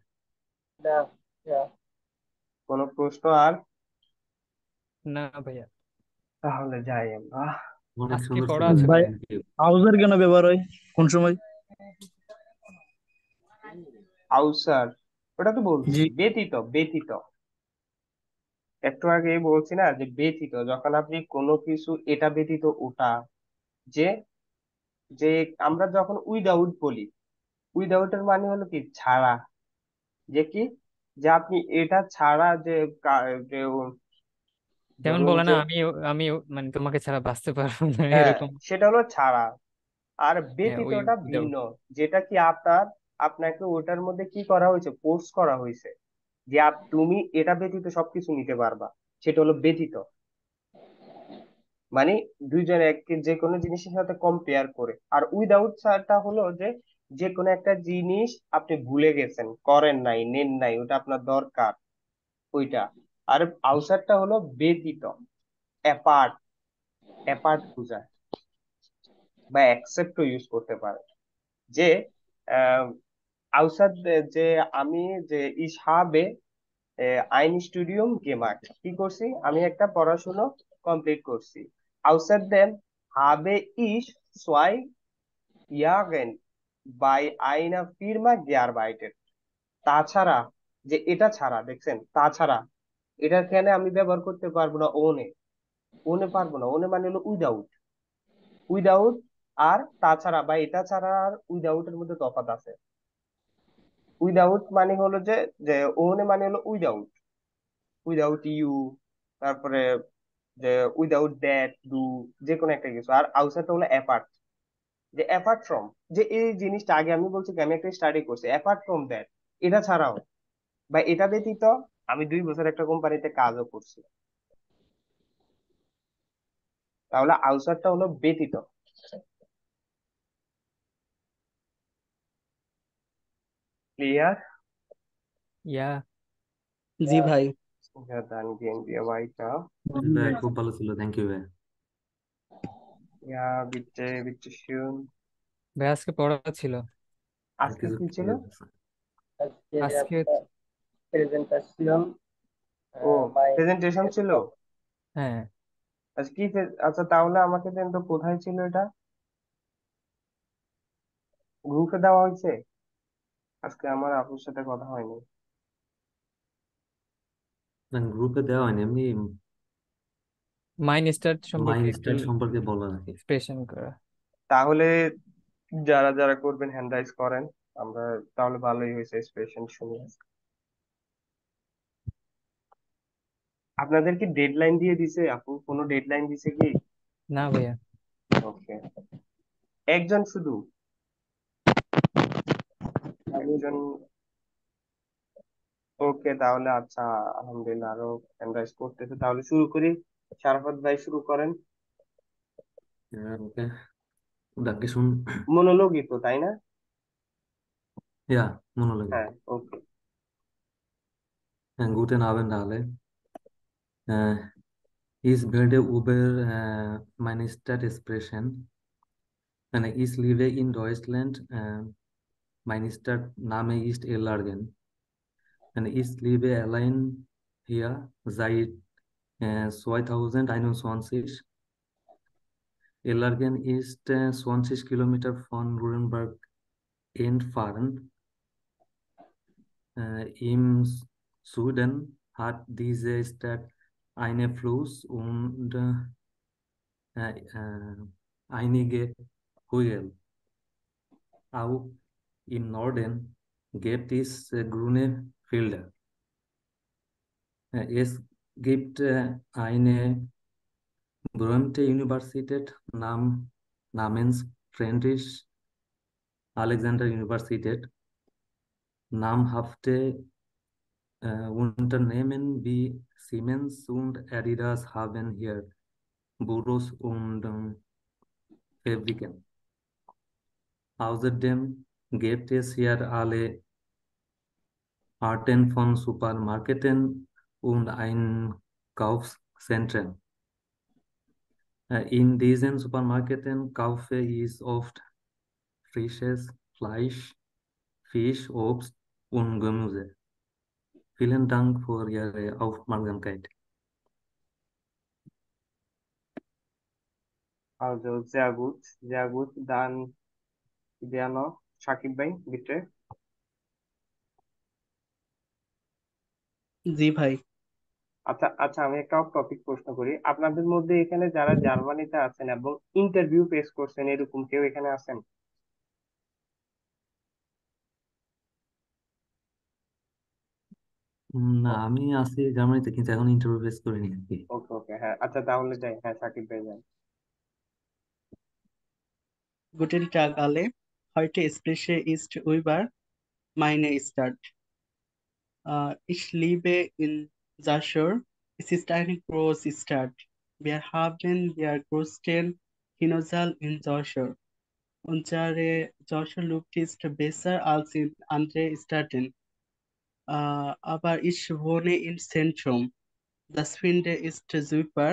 কোনো প্রশ্ন আর? না ভাইয়া, তাহলে যাই আমরা। অনেক আজকে সুন্দর ছিল পড়া আছে ভাই, ভাই ভাইয়া। Thank you. আউজার কেন ব্যবহার হয় কোন সময়? আউসার, ওটা তো বলছি জি। ব্যতীত, ব্যতীত। একটু আগে বলছি না যে ব্যতীত, যখন আপনি কোনো কিছু এটা ব্যতীত ওটা, যে যে আমরা যখন উইদাউট বলি, উইদাউট এর মানে হলো কি ছাড়া, যে কি, যে আপনি এটা ছাড়া যে যে যেমন ধরুন বলে না, যে, আমি মানে তোমাকে ছাড়া বাঁচতে পারবো না, হ্যাঁ এরকম। সেটা হলো ছাড়া। আর হ্যাঁ, ওই ব্যতীতটা উইদাউট। ভিন্ন, যেটা কি আপনাকে ওটার মধ্যে কি করা হয়েছে, ফোর্স করা হয়েছে, যে তুমি এটা ব্যতীত সবকিছু নিতে পারবা, সেটা হলো ব্যতীত। মানে দুইজন এক যে কোনো জিনিসের সাথে কম্পেয়ার করে। আর উইদাউট টা হলো যে যে কোনো একটা জিনিস আপনি ভুলে গেছেন, করেন নাই, নেন নাই, ওটা আপনার দরকার, ওইটা। আর আউটসাইডটা হলো ব্যতীত, অ্যাপার্ট, অ্যাপার্ট বোঝায়, বা অ্যাকসেপ্টও ইউজ করতে পারে। যে আউটসাইড, যে আমি, যে ইস habe ein Studium gemacht, কি করছি, আমি একটা পড়াশোনা কমপ্লিট করছি। außerdem habe ich 2 Jahren bei einer Firma gearbeitet, তাছাড়া, যে এটা ছাড়া, দেখছেন তাছাড়া, এটা এখানে আমি ব্যবহার করতে পারবো না ওনে, ওনে পারবো না, ওনে মানে হলো উইদাউট, উইদাউট। আর তাছাড়া বা এটা ছাড়া আর উইদাউট এর মধ্যে তফাৎ আছে। উইদাউট মানে হলো যে, যে ওনে মানে হলো উইদাউট, উইদাউট ইউ, তারপরে যে উইদাউট দ্যাট ডু, যে কোনো একটা কিছু। আর আউটসাইডটা হলো অ্যাপার্ট, যে অ্যাপার্ট ফ্রম, যে এই জিনিসটা আগে আমি বলছি কি আমি একটা স্টাডি করছি, অ্যাপার্ট ফ্রম দ্যাট, এটা ছাড়াও বা এটা ব্যতীত আমি 2 বছর একটা কোম্পানিতে কাজও করছি। তাহলে আউটসাইডটা হলো ব্যতীত। ক্লিয়ার? ইয়া। জি ভাই। Ja, dann gehen wir weiter. ভাই খুব ভালো ছিল, থ্যাংক ইউ ভাই। Ja, bitte, bitte schön. ভাই আজকে পড়া ছিল। আর আজকে কিছু কি ছিল? clear আছে? আজকে ও, প্রেজেন্টেশন ছিল। হ্যাঁ, আচ্ছা কি আচ্ছা তাহলে আমাকে দেন তো, কোথায় ছিল এটা? গ্রুপে দেওয়া হয়েছে? আজকে আমার আপুর সাথে কথা হয়নি। না, গ্রুপে দেওয়া হয়নি, এমনি মাইন স্টার্ট মাই সম্পর্কে একটু স্টার সম্পর্কে বলা আর কি। এক্সপ্রেশন করা। তাহলে যারা যারা করবেন হ্যান্ড রাইজ করেন, আমরা তাহলে ভালোই হয়েছে, এক্সপ্রেশন শুনে। আপনাদের কি ডেডলাইন দিয়ে দিছে আপু, কোনো ডেডলাইন দিছে কি? না ভাইয়া। ওকে, একজন শুধু, একজন। ওকে তাহলে, আচ্ছা আলহামদুলিল্লাহ, আরো হ্যান্ড রাইজ করতেছে, তাহলে শুরু করি। শারাফাত ভাই শুরু করেন। ওকে, Dankeschön. মনোলোগই তো, তাই না? Ja, Monologe. হ্যাঁ, ওকে। Guten Abend alle. Ich werde über meine Stadt sprechen. Ich lebe in Deutschland. Meine Stadtname ist Erlangen. Ich lebe allein hier seit 2021. Erlangen ist 20 Kilometer von Nürnberg entfernt. Im Süden hat diese Stadt einen Fluss und einige Hügel. Auch Im Norden gibt es grüne Felder. Es gibt eine berühmte Universität namens Friedrich-Alexander-Universität. Namhafte Unternehmen wie Siemens und Adidas haben hier Büros und Fabriken. Außerdem gibt es hier alle Arten von Supermärkten und Einkaufszentren. In diesen Supermärkten kaufe ich oft frisches Fleisch, Fisch, Obst und Gemüse. Vielen Dank für Ihre Aufmerksamkeit. Also sehr gut, sehr gut. Dann Diana, Shakib ভাই, bitte. জি ভাই। আচ্ছা আচ্ছা, আমি একটা topic প্রশ্ন করি। আপনাদের মধ্যে এখানে যারা জার্মানিতে আছেন এবং ইন্টারভিউ ফেস করছেন, এরকম কেউ এখানে আছেন? না, আমি আছি জার্মানিতে, কিন্তু এখন ইন্টারভিউ ফেস করিনি আর কি। ওকে ওকে, হ্যাঁ আচ্ছা, তাহলে যাই। হ্যাঁ, সাকিব ভাই যান। Guten Tag alle. Heute spreche ist über meine Stadt. Ich lebe in Saschur. Es ist eine große Stadt. Wir haben der größten Kinosaal in Saschur. Unsere Saschur Luft ist besser als in anderen Städten. Aber ich wohne im Zentrum. Das finde ist super.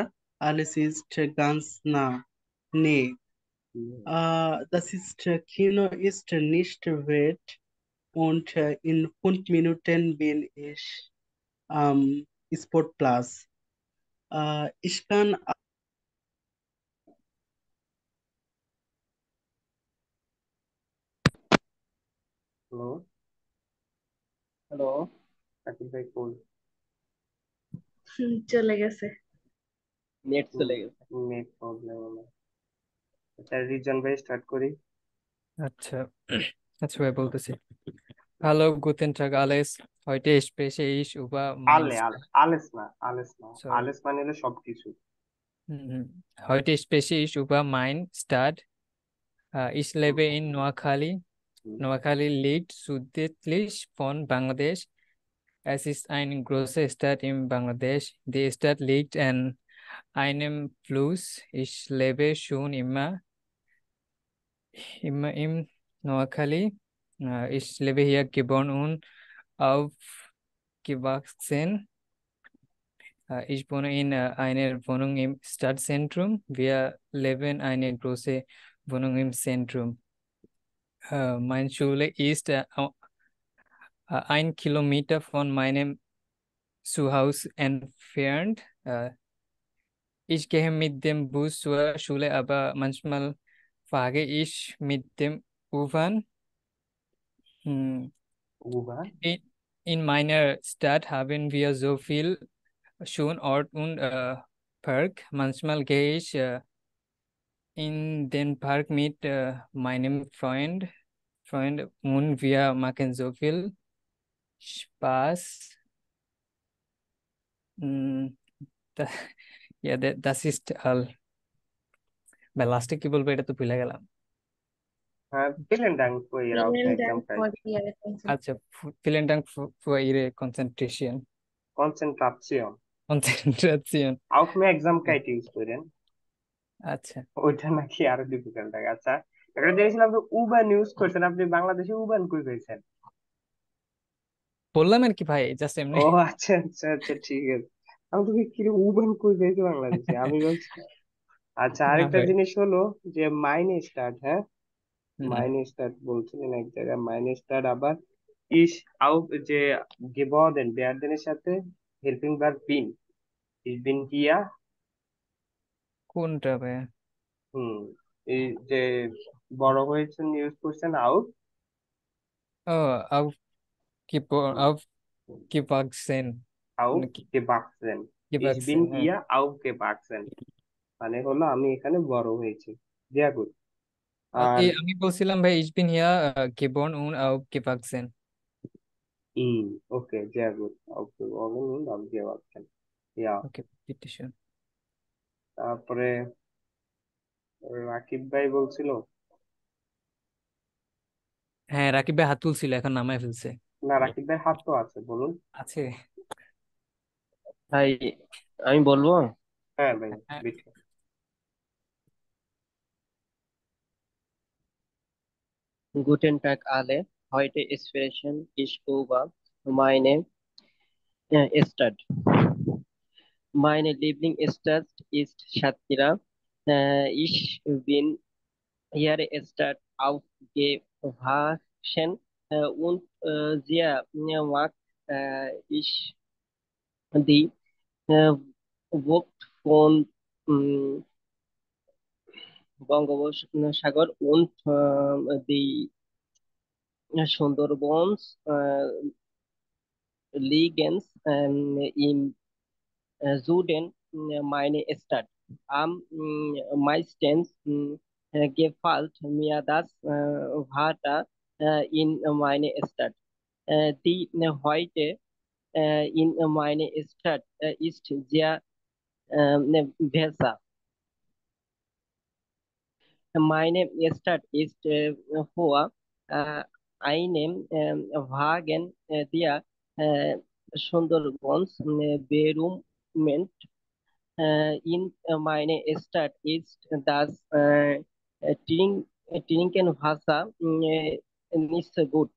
Alles ist ganz nah. Nee. Das ist Kino ist nicht weit und in 5 Minuten bin ich am Sportplatz. Ich kann hello hello. Shakib ভাই কোল চলে গেছে। Net চলে গেছে। Net problem হলো। আচ্ছা, reason ভাই start করি। আচ্ছা আচ্ছা ভাই বলতেছি। হ্যালো গুতেন টাগ আলেস, heute spreche ich über mein আলে আলে আলেস না, আলেস না, sorry আলেস মানে হলো সবকিছু। heute spreche ich über mein Stadt. Ich lebe in Noakhali. Noakhali liegt südlich von Bangladesch. Es ist eine große Stadt in Bangladesch. Die Stadt liegt an einem Fluss. Ich lebe schon immer in Noakhali. Ich lebe hier geboren und aufgewachsen. Ich wohne in einer Wohnung im Stadtzentrum. Wir leben eine große Wohnung im Zentrum. Meine Schule ist 1 Kilometer von meinem Zuhause entfernt. Ich gehe mit dem Bus zur Schule, aber manchmal fahre ich mit dem U-Bahn. Uber In meiner Stadt haben wir so viel Schonort und Park. Manchmal gehe ich in den Park mit meinem Freund und wir machen so viel Spaß. Mm, da, ja, das ist all. Bei লাস্টে কি বলবো এটা তো ভুলে গেলাম। হ্যাঁ, vielen Dank für Ihre Vielen Dank Aufmerksamkeit. for your attention. আচ্ছা, vielen Dank für Ihre Konzentration. Konzentration. Konzentration. Aufmerksamkeit use করেন, আচ্ছা, ওইটা নাকি আরো ডিফিকাল্ট লাগে। আচ্ছা, একটা জিনিস ছিল, আপনি উবান ইউজ করছেন, আপনি বাংলাদেশে উবান কই পেয়েছেন? বললাম আর কি ভাই, জাস্ট এমনি। ও আচ্ছা আচ্ছা আচ্ছা, ঠিক আছে। আমি তো কি উবান কই পেয়েছি বাংলাদেশে, আমি বলছি। আচ্ছা, না আরেকটা ভাই। জিনিস হলো যে মাইনে স্টার্ট, হ্যাঁ হুম, মাইনে স্টার্ট বলছিলেন এক জায়গায়, মাইনে স্টার্ট আবার ইস আউ যে গেবদেন বেয়ারদেনের সাথে হেল্পিং ভার্ব বিন, ইস বিন হিয়া। কোনটা ভাই? হুম, এই যে বড় হয়েছেন ইউজ করছেন আউট, ও aufgewachsen আউট নাকি গেবাকসেন। ইস বিন gewachsen, হ্যাঁ। হিয়া আউট গেবাকসেন মানে হলো আমি এখানে বড় হয়েছি। দিয়া গুড। আর আমি বলছিলাম ভাই ich bin hier geboren und aufgewachsen. ই, ওকে, sehr gut, aufgewogen und aufgewachsen, ইয়া। Okay, bitte schön. তারপরে রাকিব ভাই বলছিল, হ্যাঁ, রাকিব ভাই হাত তুলছিল, এখন নামায় ফেলছে। না রাকিব ভাই হাত তো আছে, বলুন। আছে। ভাই আমি বলবো। হ্যাঁ ভাই, হ্যাঁ, Bittu. Guten Tag alle. Heute sprechen ich über meine Stadt. Meine Lieblingsstadt ist Shatira. Ich bin ihre Stadt aufgewachsen und sehr mag ich die Wucht von Bangabossagar und die Sundarbans liegen im Süden meine Stadt. Am meisten gefällt mir das Wetter in meine Stadt. Die heute in meine Stadt ist sehr besser. Meine Stadt ist vor einem Wagen der Sundarbans Berühmt. In meine Stadt ist das Trinkenwasser nicht so gut.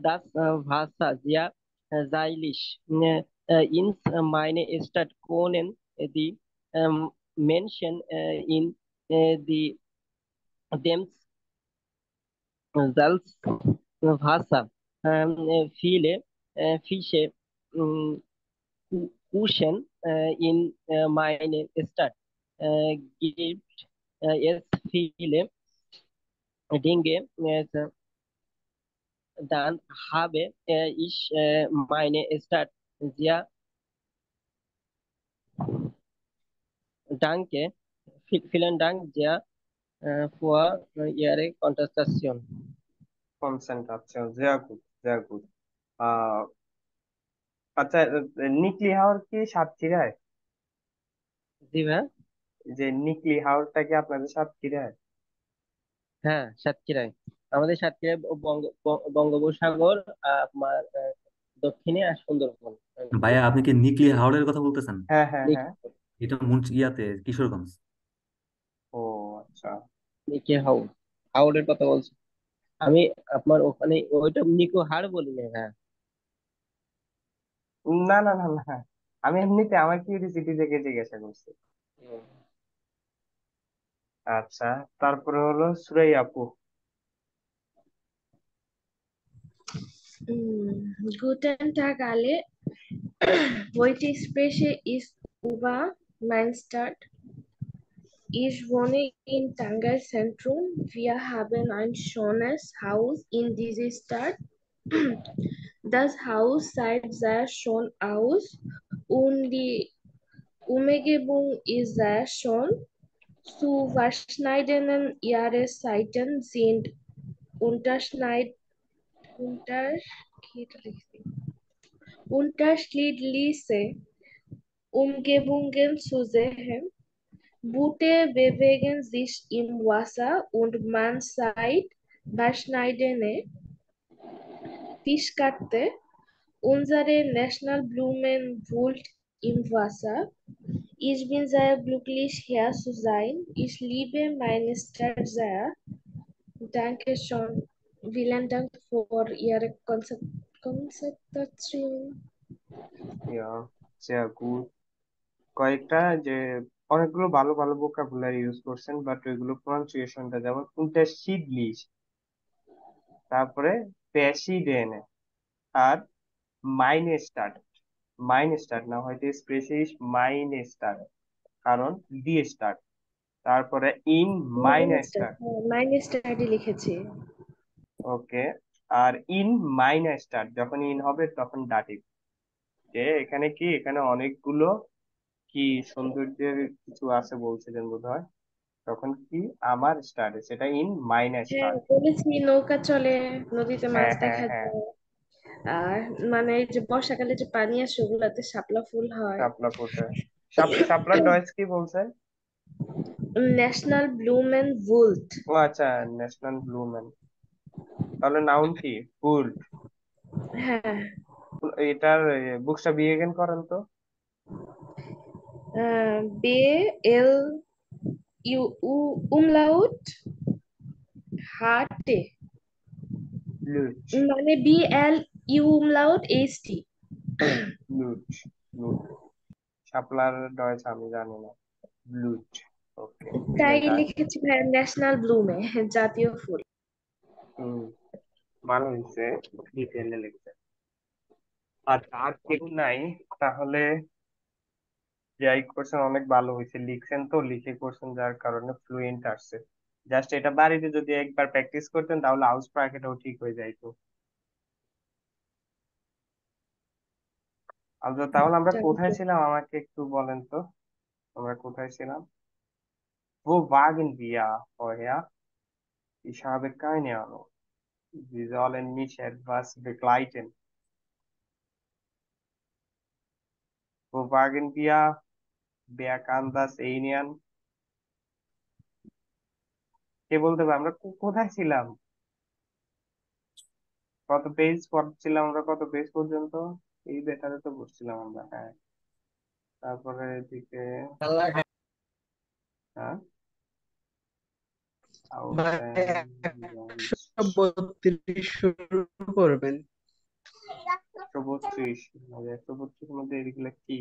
Das Wasser sehr seilig. In meine Stadt können die Menschen in die dem Salzwasser viele Fische Kuchen in meine Stadt gibt es viele Dinge, dann habe ich meine Stadt sehr danke, vielen Dank sehr für Ihre Contestation. Concentration, sehr gut, sehr gut। আহ আচ্ছা, নিকলি হাওর কি সাতক্ষীরায়? জি ভাই। যে নিকলি হাওরটা কি আপনাদের সাতক্ষীরায়? হ্যাঁ, সাতক্ষীরায়। আমাদের সাতক্ষীরায় বঙ্গোপসাগর আপনার দক্ষিণে আর সুন্দরবন। ভাইয়া আপনি কি নিকলি হাওড়ের কথা বলতেছেন? হ্যাঁ হ্যাঁ হ্যাঁ। এটা ইয়াতে কিশোরগঞ্জ। ও আচ্ছা। নিকে হাওড়ের কথা বলছি আমি। আপনার ওখানে ওইটা নিকো হাড় বলি না। হ্যাঁ, না না না না, আমি এমনিতে আমার কিউরিসিটি থেকে জিজ্ঞাসা করছি। আচ্ছা, তারপরে হলো সুরাইয়া আপু। Guten Tag alle. Heute spreche ich über meine Stadt. Ich wohne in Tangai Zentrum. Wir haben ein schönes Haus in dieser Stadt. Das Haus sieht sehr schön aus und die Umgebung ist sehr schön. Zu verschiedenen Jahreszeiten sind unterschneid- unterschiedliche Umgebungen zu sehen. Boote bewegen sich im Wasser und man sieht verschiedene Fischarten. Unsere Nationalblumen wohnt im Wasser. Ich bin sehr glücklich, hier zu sein. Ich liebe meine Stadt sehr. Danke schon. Vielen Dank für Ihre Konzentration. Yeah, sehr gut। কয়েকটা যে অনেকগুলো ভালো ভালো vocabulary use করছেন, but ওইগুলো প্রনাউন্সিয়েশনটা, যেমন unterschiedlich, তারপরে প্যাসিডেনে, আর মাইনে স্টার্ট। মাইনে স্টার্ট না, হয়তো স্পেশিস মাইনে স্টার্ট, কারণ দিয়ে স্টার্ট। তারপরে ইন মাইনে স্টার্ট। মাইনে স্টাডি লিখেছি। ওকে। আর ইন মাইনে স্টার্ট, যখন ইন হবে তখন ডাটিভ। এখানে কি, এখানে অনেকগুলো কি সৌন্দর্যের কিছু আছে বলছিলেন বোধহয়। তখন কি আমার স্টাডে, সেটা ইন মাইনাস হ্যাঁ, স্টার্ট। বলেছি নৌকা চলে, নদীতে মাছ হ্যাঁ হ্যাঁ দেখা হ্যাঁ, যায়। আর মানে এই যে বর্ষাকালে যে পানি আসে ওগুলাতে শাপলা ফুল হয়। শাপলা ফোটে। শাপলার ডয়েস কি বলছেন? ন্যাশনাল ব্লুমেন ভুল্ট। ও আচ্ছা, ন্যাশনাল ব্লুমেন। তাহলে নাউন কি? ফুল। হ্যাঁ, এটার বুকটা বিএগেন করেন তো। বে এল ইউ উমলাউট হার্টে, লুচ। মানে B L U umlaut H T. লুচ। লুচ। শাপলার ডয়েস আমি জানি না। লুচ। ওকে, তাই ভিলেন ডাক। লিখেছি ভাই, ন্যাশনাল ব্লুমে, জাতীয় ফুল। হুম, ভালো হয়েছে, ডিটেলে লিখছে। আচ্ছা, আর কেউ নাই? তাহলে যাই করছেন অনেক ভালো হয়েছে, লিখছেন তো, লিখে করছেন যার কারণে ফ্লুয়েন্ট আসছে। জাস্ট এটা বাড়িতে যদি একবার প্র্যাকটিস করতেন তাহলে হাউস ব্র্যাকেটও ঠিক হয়ে যাইতো। আচ্ছা, তাহলে আমরা কোথায় ছিলাম আমাকে একটু বলেন তো, আমরা কোথায় ছিলাম? Wo waren wir vorher? Ich habe keine Ahnung. Sie sollen mich etwas begleiten. Wo waren wir? Wer kann das erinnern? কে বলতে পারবে আমরা কোথায় ছিলাম? কত পেজ পড়ছিলাম আমরা, কত পেজ পর্যন্ত? এই বেটারে তো বসছিলাম আমরা, হ্যাঁ। তারপরে এদিকে, হ্যাঁ, ভাই আউটসাইড 132 শুরু করবেন। 132, 132 মধ্যে এগুলো কি?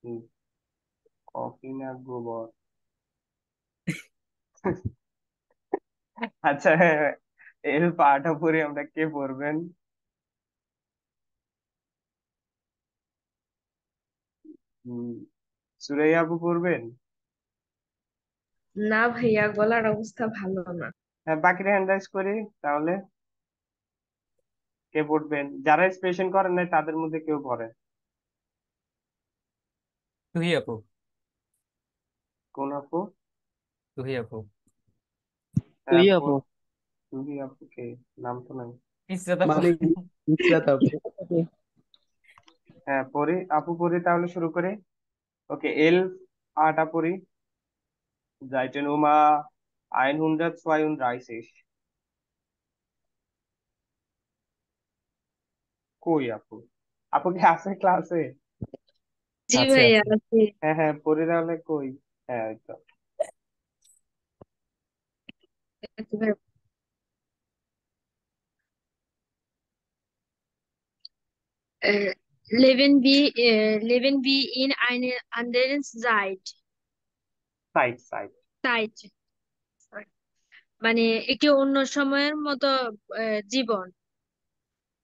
হুম, কফি না গোবর? আচ্ছা, এর পাঠা পড়ে আমরা কে পড়বেন? হম, সুরাইয়া আপু পড়বেন? না ভাইয়া, গলার অবস্থা ভালো না। হ্যাঁ, বাকিরা হ্যান্ড রাইজ করি তাহলে। কে পড়বেন? যারা এক্সপ্রেশন করেন নাই তাদের মধ্যে কেউ পড়ে? তুহি আপু। কোন আপু? তুহি আপু। হ্যাঁ, তুই আপু। তুমি আপু কে? নাম তো নাই। ইসরাত আপু। মানে ইসরাত আপু। হ্যাঁ, পড়ি আপু, পড়ি তাহলে শুরু করি। ওকে, এল আটা পড়ি। Seite Nummer 132। কই আপু? আপু কি আছে ক্লাসে? জি আছে ভাইয়া আছে। আছি। হ্যাঁ হ্যাঁ, পড়ি তাহলে, কই? হ্যাঁ, এই তো। Leben wie in einer anderen side side. Zeit, মানে একটি অন্য সময়ের মতো জীবন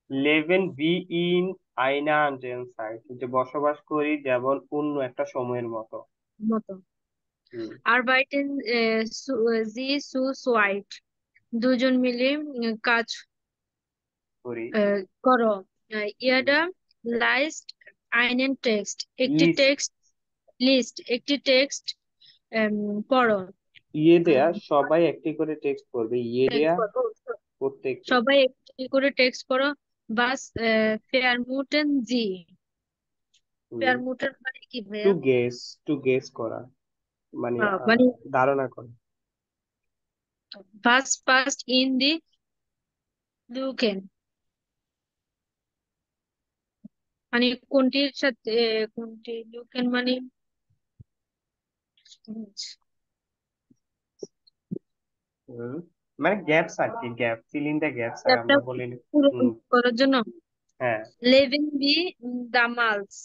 লেভেন বি ইন আইনা আন্ডেন সাইড, যে বসবাস করি যেমন অন্য একটা সময়ের মতো। মতো। হুম, Arbeiten sie zu zweit, দুজন মিলে কাজ করি। করো। Jeder liest einen Text, একটি লিস্ট। টেক্সট লিস্ট, একটি টেক্সট পড়ো। ইয়ে দেয়া, আহ, সবাই একটি করে টেক্সট করবে, ইয়ে text দেয়া পড়ো। প্রত্যেককে। সবাই একটি করে টেক্সট পড়ো। বাস ফেয়ারমুটেন জি, হুম, ফেয়ারমুটেন মানে কি টু ভাইয়া? গেস, টু গেস করা, মানে মানে ধারণা করা। ফার্স্ট ফার্স্ট ইন দি লুকেন, মানে কোনটির সাথে কোনটি লুকেন মানে হুম, মানে গ্যাপস আর কি, gap, fill in the gaps আর চ্যাপ্টার আমরা বলি। পূরণ হুম, করার জন্য। হ্যাঁ। লেভেন বি দামালস,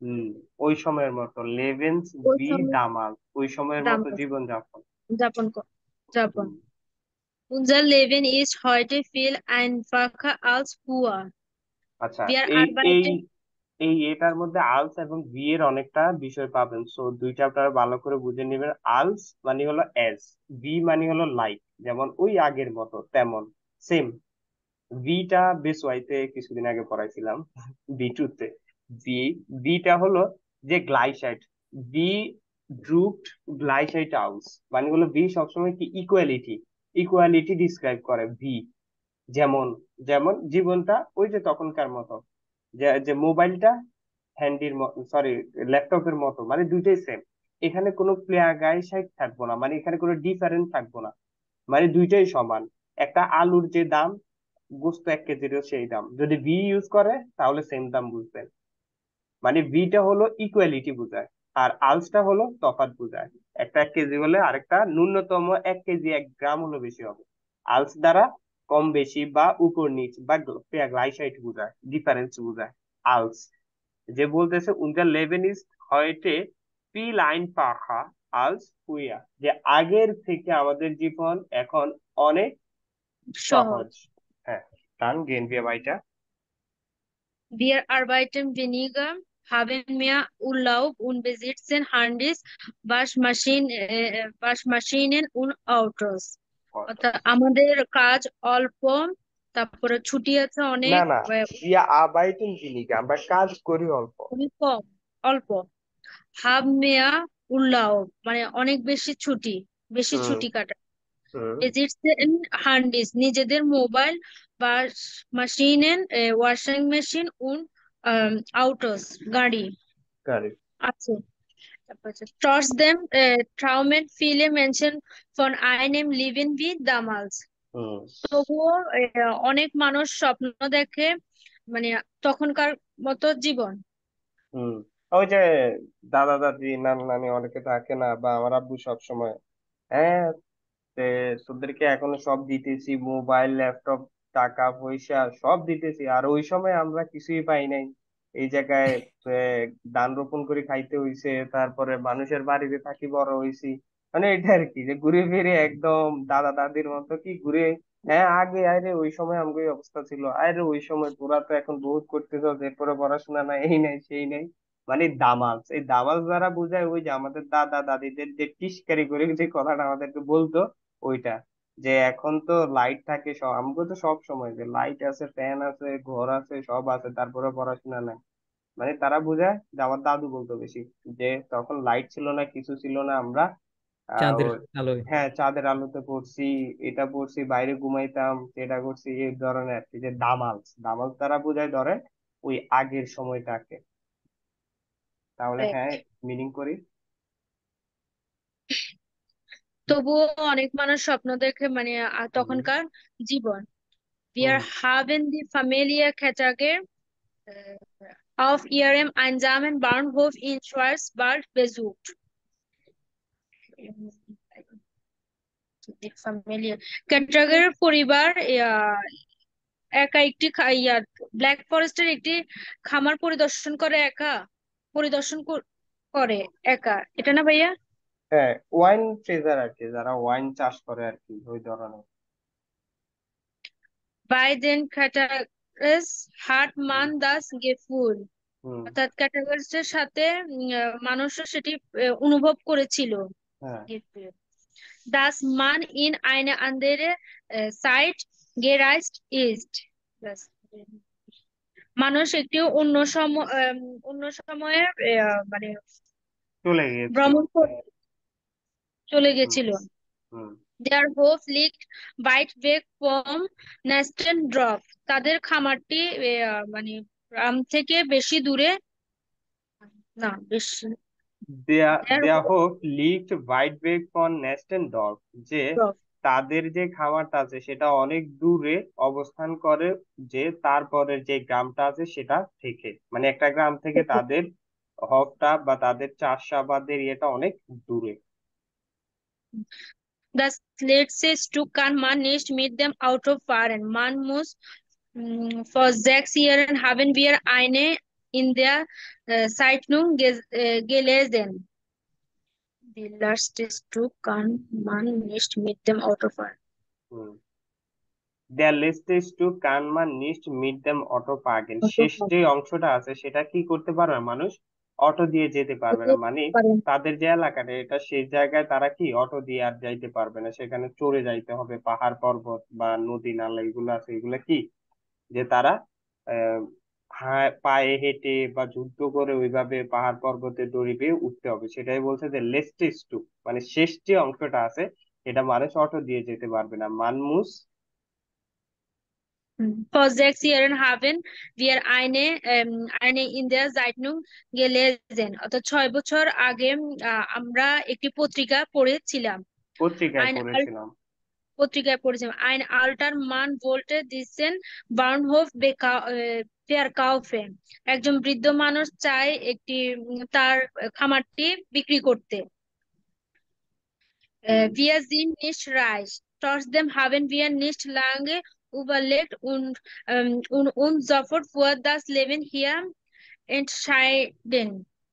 হুম, ওই সময়ের মতো, লেভেন্স ওই বি সময় দামাল, ওই সময়ের মতো দামালস জীবন যাপন। যাপন যাপন। হুম, Unser Leben ist heute viel einfacher als früher. আচ্ছা, Wir এই এই arbeiten এই এটার মধ্যে আলস এবং ভি এর অনেকটা বিষয় পাবেন, সো দুইটা আপনারা ভালো করে বুঝে নেবেন। আলস মানে হলো এজ, ভি মানে হলো লাইক, যেমন ওই আগের মতো তেমন, সেম। ভিটা বেস ওয়াইতে কিছুদিন আগে পড়াইছিলাম, ভি টু তে। ভি, ভিটা হলো যে গ্লাইসাইড, ভি ড্রুপড গ্লাইসাইট আউলস, মানে হলো ভি সবসময় কি ইকুয়ালিটি, ইকুয়ালিটি ডিসক্রাইব করে ভি। যেমন, যেমন জীবনটা ওই যে তখনকার মতো, যে যে মোবাইলটা হ্যান্ডির, সরি ল্যাপটপের মতো, মানে দুইটাই সেম। এখানে কোনো প্লেয়ার গায়ে সাইড থাকবো না, মানে এখানে কোনো ডিফারেন্ট থাকবো না, মানে দুইটাই সমান। একটা আলুর যে দাম, গোস্ত 1 কেজিরও সেই দাম, যদি ভি ইউজ করে তাহলে সেম দাম বুঝবেন। মানে ভিটা হলো ইকুয়ালিটি বোঝায়, আর আলসটা হলো তফাৎ বোঝায়। একটা 1 কেজি হলে আরেকটা ন্যূনতম 1 কেজি 1 গ্রাম হলো বেশি হবে। আলস দ্বারা কম বেশি বা উপর নিচ বা গ্লাইসাইড বোঝায়, ডিফারেন্স বোঝায় আলস। যে বলতেছে উনকার লেভেন ইজ হয়টে viel einfacher als früher, যে আগের থেকে আমাদের জীবন এখন অনেক সহজ। সহজ। হ্যাঁ, dann gehen wir weiter. Wir arbeiten weniger, haben mehr Urlaub und besitzen Handys, Waschmaschinen und Autos. অর্থাৎ আমাদের কাজ অল্প, তারপরে ছুটি আছে না অনেক, না, wir arbeiten weniger, আমরা কাজ করি অল্প। খুবই কম, অল্প। হাব মেয়া উল্লাহ মানে অনেক বেশি ছুটি, বেশি হুম ছুটি কাটা। হুম। বেজিটসেন হান্ডিস নিজেদের মোবাইল, মাশিনেন ওয়াশিং মেশিন উন আউটোস গাড়ি কারেক্ট। আছে। তারপর হচ্ছে ট্রটসডেম ট্রাউমেন ফিলে মেনশন ফন আইনেম লিভেন বি দামালস। হুম তবুও অনেক মানুষ স্বপ্ন দেখে মানে তখনকার মতো জীবন। হুম। ওই যে দাদা দাদি নানা নানি অনেকে থাকে না, বা আমার আব্বু সব সময়, হ্যাঁ তে তোদেরকে এখনো সব দিতেছি, মোবাইল ল্যাপটপ টাকা পয়সা সব দিতেছি, আর ওই সময় আমরা কিছুই পাই নাই। এই জায়গায় ধান রোপণ করে খাইতে হইছে, তারপরে মানুষের বাড়িতে থাকি বড় হইছি। মানে এটা আর কি, যে ঘুরে ফিরে একদম দাদা দাদির মতো কি ঘুরে। হ্যাঁ আগে আরে ওই সময় আমাকে এই অবস্থা ছিল, আরে ওই সময় তোরা তো এখন বহুত করতেছ, এরপরে পড়াশোনা নাই, এই নাই সেই নাই। মানে দামাল, এই দামাল দ্বারা বোঝায় ওই যে আমাদের দাদা দাদিদের যে টিস্কারি করে যে কথাটা আমাদেরকে বলতো, ওইটা। যে এখন তো লাইট থাকে সব, আমাকে তো সব সময় যে লাইট আছে, ফ্যান আছে, ঘর আছে, সব আছে, তারপরে পড়াশোনা নাই। মানে তারা বোঝায়, যে আমার দাদু বলতো বেশি, যে তখন লাইট ছিল না, কিছু ছিল না, আমরা চাঁদের আলোয়। হ্যাঁ চাঁদের আলোতে পড়ছি, এটা পড়ছি, বাইরে ঘুমাইতাম, এটা করছি, এই ধরনের আর কি। যে দামাল, দামাল তারা বোঝায় ধরে ওই আগের সময়টাকে। তাহলে হ্যাঁ, মিনিং করি। তবুও অনেক মানুষ স্বপ্ন দেখে মানে হুম তখনকার জীবন। Wir hmm. haben die Familie Ketager auf ihrem einsamen Bauernhof in Schwarzwald besucht. Die Familie Ketager পরিবার একা একটি ব্ল্যাক ফরেস্টের একটি খামার পরিদর্শন করে একা, এটা না ভাইয়া? হ্যাঁ, ওয়াইন ট্রেজার আর কি, যারা ওয়াইন চাষ করে আর কি, ওই ধরনের। Bei den Cataracts hat হুম man das Gefühl, হুম। অর্থাৎ ক্যাটাগরিজ এর সাথে মানুষও সেটি অনুভব করেছিল। হ্যাঁ। Das man in eine andere Zeit gereist ist. Das, মানুষ একটি অন্য সময়ে মানে চলে গিয়েছিল। ভ্রমণ চলে হুম গেছিল। হুম। Their hope liegt weit weg from Neston Drop. তাদের খামারটি মানে গ্রাম থেকে বেশি দূরে না, বেশি। Their দেয়া hope হোক লিফট ওয়াইড বেক ফর নেস্টেন ডগ, যে drop. তাদের যে খামারটা আছে সেটা অনেক দূরে অবস্থান করে, যে তারপরের যে গ্রামটা আছে সেটা থেকে, মানে একটা গ্রাম থেকে তাদের হকটা বা তাদের চাষাবাদের ইয়েটা অনেক দূরে। Das letzte Stück kann man nicht mit dem Auto fahren. Man muss vor 6 Jahren haben wir eine in der Zeitung gelesen. Die letzte Stück kann man nicht mit dem Auto fahren. Hmm. There লিস্টেজ two কানমান নিস্ট meet them auto পার্কেন, Auto শেষ fahren. যে অংশটা আছে সেটা কি করতে পারবে না মানুষ, অটো দিয়ে যেতে পারবে না, মানে পারেন। তাদের যে এলাকাটা এটা সেই জায়গায় তারা কি অটো দিয়ে আর যাইতে পারবে না, সেখানে চড়ে যাইতে হবে, পাহাড় পর্বত বা নদী নালা এগুলো আছে, এগুলা কি যে তারা আহ পায়ে হেঁটে বা যুদ্ধ করে ওইভাবে পাহাড় পর্বতে দড়ি বেয়ে উঠতে হবে, সেটাই বলছে যে লেস্টেস টু, মানে শেষ যে অংশটা আছে এটা মানুষ অটো দিয়ে যেতে পারবে না। মানমুস For 6 Jahren haben wir eine in der Zeitung gelesen. অর্থাৎ 6 বছর আগে আমরা একটি পত্রিকা পড়েছিলাম। পত্রিকায় Ein পড়েছিলাম। পত্রিকায় পড়েছিলাম। Ein alter Mann wollte diesen Bahnhof verkaufen. একজন বৃদ্ধ মানুষ চায় তার খামারটি বিক্রি করতে। Wir sind nicht reich. Trotzdem haben wir nicht lange überlegt und uns sofort für das Leben hier entschieden.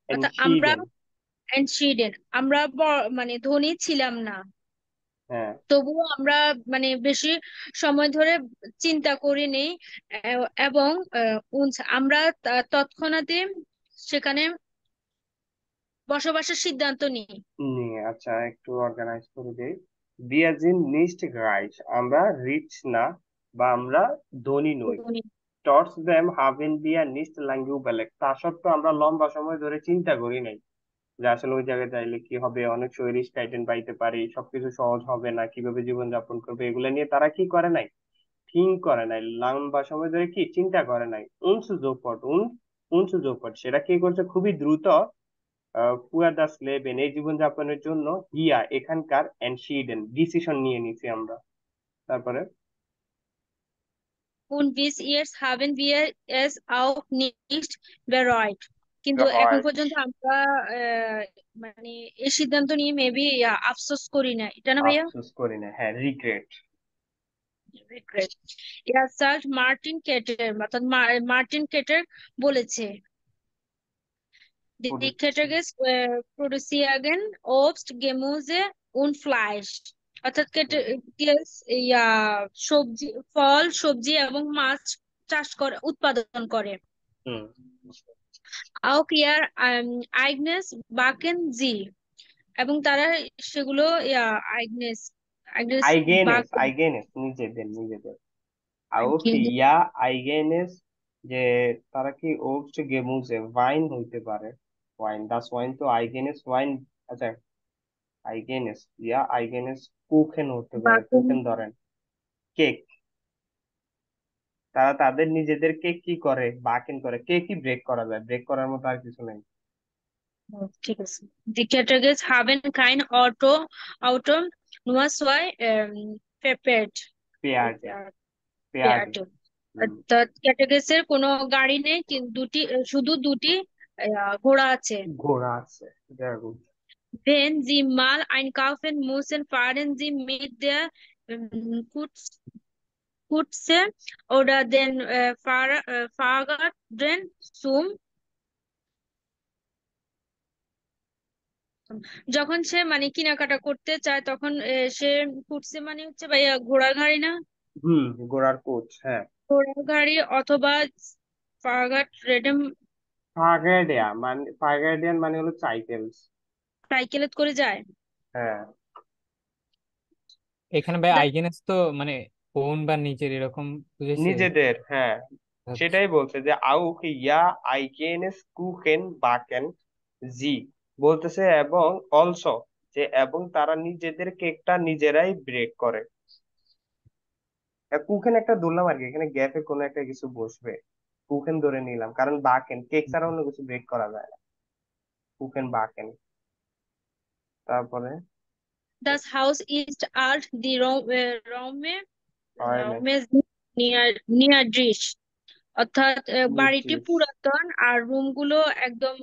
অর্থাৎ আমরা এনশিডেন। entschieden আমরা মানে ধনী ছিলাম না, হ্যাঁ। তবুও আমরা মানে বেশি সময় ধরে চিন্তা করিনি এবং আমরা তৎক্ষণাৎই সেখানে বসবাসের সিদ্ধান্ত নিই। আচ্ছা, একটু অর্গানাইজ করে দেই। wir sind nicht reich, আমরা রিচ না বা আমরা ধনী নই। trotzdem haben wir nicht lange überlegt, তা সত্ত্বেও আমরা লম্বা সময় ধরে চিন্তা করি নাই যে আসলে ওই জায়গায় যাইলে কি হবে, অনেক শরীর টাইটেন পাইতে পারি, সবকিছু সহজ হবে না, কিভাবে জীবন যাপন করবে, এগুলো নিয়ে তারা কি করে নাই, থিঙ্ক করে নাই, লম্বা সময় ধরে কি চিন্তা করে নাই। উনসু জোপট সেটা কি করছে, খুবই দ্রুত ফুয়া দাস লেবেন এই জীবনযাপনের জন্য হিয়া এখানকার এনশিডেন ডিসিশন নিয়ে নিছি আমরা। তারপরে Und bis jetzt haben wir es auch nicht bereut. কিন্তু এখন পর্যন্ত আমরা মানে এই সিদ্ধান্ত নিয়ে মেবি আফসোস করি না, এটা না ভাইয়া? আফসোস করি না, হ্যাঁ, রিগ্রেট। রিগ্রেট। সার্চ মার্টিন কেটের, অর্থাৎ মার্টিন কেটের বলেছে, Die Kätterges produzieren Obst, Gemüse und Fleisch. অর্থাৎ কেটেগেস সবজি, ফল, সবজি এবং মাছ চাষ করে, উৎপাদন করে। Auch ihr eigenes backen sie, এবং তারা সেগুলো আইগনেস আইগনেস আইগেনেস নিজেদের auch ja eigenes, যে তারা কি ওবস্ট গেমুজে ওয়াইন হইতে পারে, ওয়াইন দাস ওয়াইন তো আইগেনেস ওয়াইন। আচ্ছা, আইগেনেস ইয়া আইগেনেস কুখেন হতে পারে, কুখেন ধরেন কেক, তারা তাদের নিজেদের কেক কি করে, বাকেন করে। কেকই ব্রেক করা যায়, ব্রেক করার মতো আর কিছু নেই। ঠিক আছে। Die Kätterges haben kein Auto, nur zwei Pferd. অর্থাৎ ক্যাটাগেসের কোনো গাড়ি নেই, কিন্তু শুধু দুটি ঘোড়া আছে। Wenn sie mal einkaufen müssen, fahren sie mit der Kutsche oder den Fahrrädern zum। যখন সে মানে কেনাকাটা করতে চায় তখন সে কুটসে মানে হচ্ছে ভাইয়া ঘোড়ার গাড়ি না? ঘোড়ার কোচ, হ্যাঁ, ঘোড়ার গাড়ি অথবা ফাগার্ডিয়ান মানে হলো সাইকেলে করে যায়। হ্যাঁ, এখানে ভাই আইগেনেস তো মানে ওন বা নিজের এরকম বুঝেছে, নিজেদের, হ্যাঁ, সেটাই বলছে যে আউক ইয়া আইগেনেস কুখেন বাকেন জি, বলতেছে এবং অলসো, যে এবং তারা নিজেদের কেকটা নিজেরাই ব্রেক করে। কুখেন একটা ধরলাম আর কি, এখানে গ্যাপে কোনো একটা কিছু বসবে, কুখেন ধরে নিলাম, কারণ বাকেন কেক ছাড়া অন্য কিছু ব্রেক করা যায় না। কুখেন বাকেন। তারপরে Das Haus ist alt, die Räume niedrig, অর্থাৎ বাড়িটি পুরাতন আর রুম গুলো একদম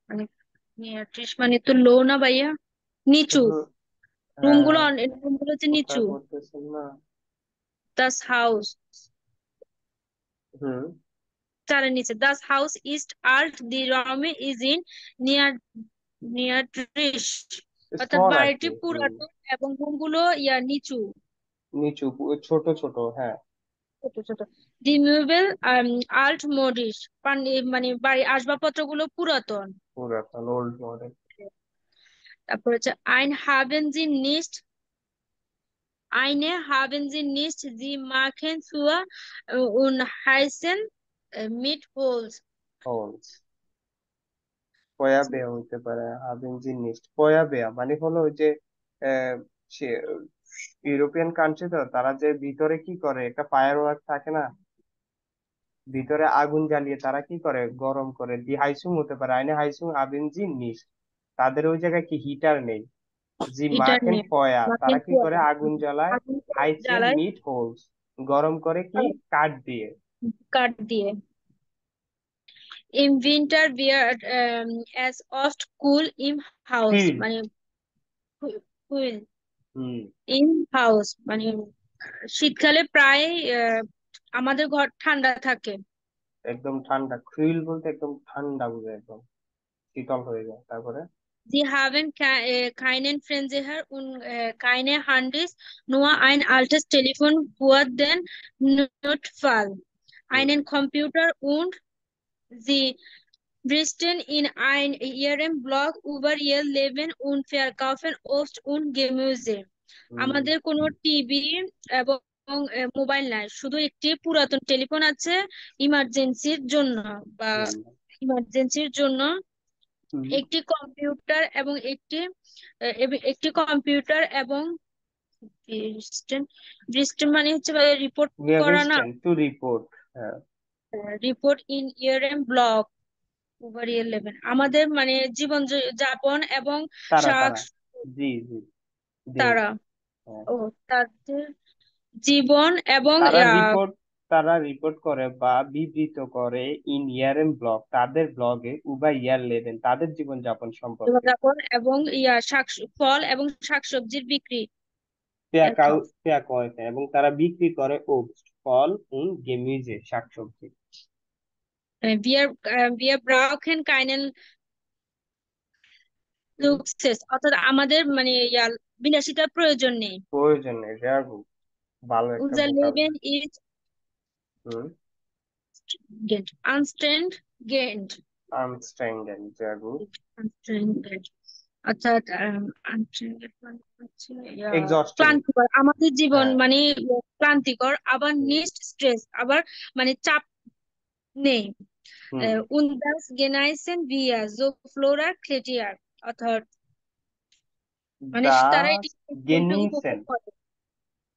মানে নিয়াট্রিশ মানে তো লো না ভাইয়া, নিচু। রুম গুলো হচ্ছে নিচু। Das Haus চারের নিচে, Das Haus ist alt, die Räume sind niedrig, অর্থাৎ বাড়িটি পুরাতন এবং রুম গুলো নিচু নিচু, ছোট ছোট, হ্যাঁ, ছোট ছোট। Die Möbel altmodisch, মানে বাড়ির আসবাবপত্র গুলো পুরাতন, ওল্ড মডেল। তারপর হচ্ছে ein haben sie nicht Eine haben sie nicht, sie machen für und heißen Meatballs. হোলস। পয়া বেয়া হইতে পারে, হাবিন জিনিস পয়া বেয়া মানে হলো ওই যে আহ, সে ইউরোপিয়ান কান্ট্রি তো তারা যে ভিতরে কি করে একটা ফায়ার ওয়ার্ক থাকে না, ভিতরে আগুন জ্বালিয়ে তারা কি করে গরম করে দি হাইসুং হতে পারে, আইনে হাইসুং আবিন জিনিস। তাদের ওই জায়গায় কি হিটার নেই, জি এটা মাখেন নিয়ে ফয়া মাখন তারা কি করে আগুন জ্বালায়, আগুন হাইসেন জ্বালায় মিট হোলস গরম করে কি কাঠ দিয়ে। কাঠ দিয়ে। In winter we are as oft cool in house feel. মানে cool হুম। in house মানে শীতকালে প্রায় আমাদের ঘর ঠান্ডা থাকে। একদম ঠান্ডা, ফিল বলতে একদম ঠান্ডা বুঝে, একদম শীতল হয়ে যায়। তারপরে Sie haben keinen Fernseher und keine Handys, nur ein altes Telefon für den Notfall, hmm. einen Computer und sie berichten in ein ihrem Blog über ihr Leben und verkaufen Obst und Gemüse. হুম। আমাদের কোনো TV এবং mobile নাই, শুধু একটি পুরাতন telephone আছে ইমার্জেন্সির জন্য বা হুম। ইমার্জেন্সির জন্য হুম। একটি কম্পিউটার এবং একটি কম্পিউটার এবং ব্রিস্টেন মানে হচ্ছে রিপোর্ট করা না, রেজিস্ট্যান্ট টু রিপোর্ট। হ্যাঁ। Report in year and blog over year 11 আমাদের মানে জীবন যাপন এবং তারা শাক তারা জি জি দে। তারা হ্যাঁ। ও তাদের জীবন এবং তারা রিপোর্ট, তারা রিপোর্ট করে বা বিবৃত করে ইন ইয়ার এন্ড ব্লগ তাদের ব্লগে উবা ইয়ার লেভেন তাদের জীবনযাপন সম্পর্কে। জীবনযাপন এবং শাক ফল এবং শাকসবজির বিক্রি পেয়াকাউ verkauft. পেয়াকয় এবং তারা বিক্রি করে ওবস্ট ফল গেমিজে শাকসবজি। Wir brauchen keinen Luxus অর্থাৎ আমাদের মানে বিলাসিতার প্রয়োজন নেই। প্রয়োজন নেই, very good, ভালো একটা Unser ভোকাল। Leben ist হুম। anstrengend. আনস্ট্যান্ডার্ড, very good, Anstrengend. অর্থাৎ anstrengend মানে হচ্ছে এক্সস্টিং। ক্লান্তিকর আমাদের জীবন হ্যাঁ। মানে ক্লান্তিকর, আবার হুম। নিস্ট স্ট্রেস আবার মানে চাপ নেই। হুম। Und das genießen wir so Flora Cletier অর্থাৎ মানে দা তারা এটি গেনিসেন, উপভোগ করে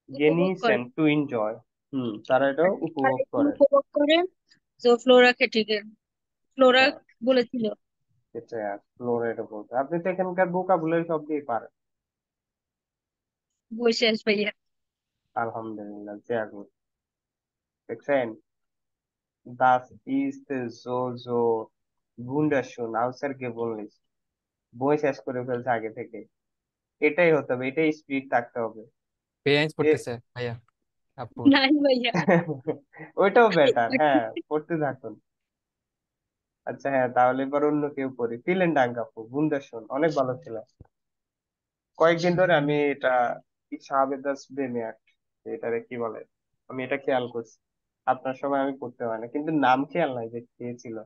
উপভোগ করে গেনিসেন টু এনজয়। তারা এটা তারা উপভোগ এটি করে। উপভোগ করে তো ফ্লোরা ক্লেটিয়ার ফ্লোরা হ্যাঁ, বলেছিল। এটা ফ্লোরেট বলতে আপনি তো এখানকার ভোকাবুলারি সব দিয়ে পারেন। বই শেষ ভাইয়া। আলহামদুলিল্লাহ, sehr gut, দেখছেন, das ist so so wunderschön außergewöhnlich, বই শেষ করে ফেলছে আগে থেকে। এটাই হতে হবে, এটাই স্পিড থাকতে হবে। পেঁয়াজ এ পড়তেছে ভাইয়া আপু। নাই ভাইয়া। ওইটাও বেটার, হ্যাঁ পড়তে থাকুন। আচ্ছা হ্যাঁ, তাহলে এবার অন্য কেউ পড়ি। ফিলেন ডাঙ্ক আপু, বুন্দাসন অনেক ভালো ছিল। কয়েকদিন ধরে আমি এটা শাহাবেদাস বেমিয়াট, এটারে কি বলে, আমি এটা খেয়াল করছি। আপনার সময় আমি পড়তে পারি না, কিন্তু নাম খেয়াল নাই যে কে ছিল।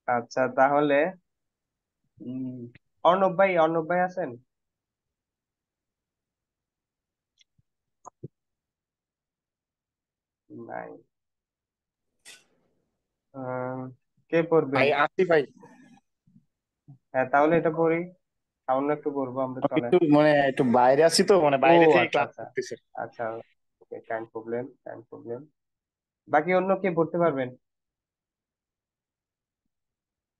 আচ্ছা তাহলে উম অর্ণব ভাই আছেন? নাই। আহ, কে পড়বেন? ভাই আসি ভাই। হ্যাঁ তাহলে এটা পড়ি, সামান্য একটু পড়বো আমরা, আমি চলে। একটু মানে একটু বাইরে আছি তো, মানে ও বাইরে থেকে আচ্ছা ক্লাস আচ্ছা করতেছে। আচ্ছা, ওকে, কাইন্ড প্রবলেম, কাইন্ড প্রবলেম। বাকি অন্য কে পড়তে পারবেন?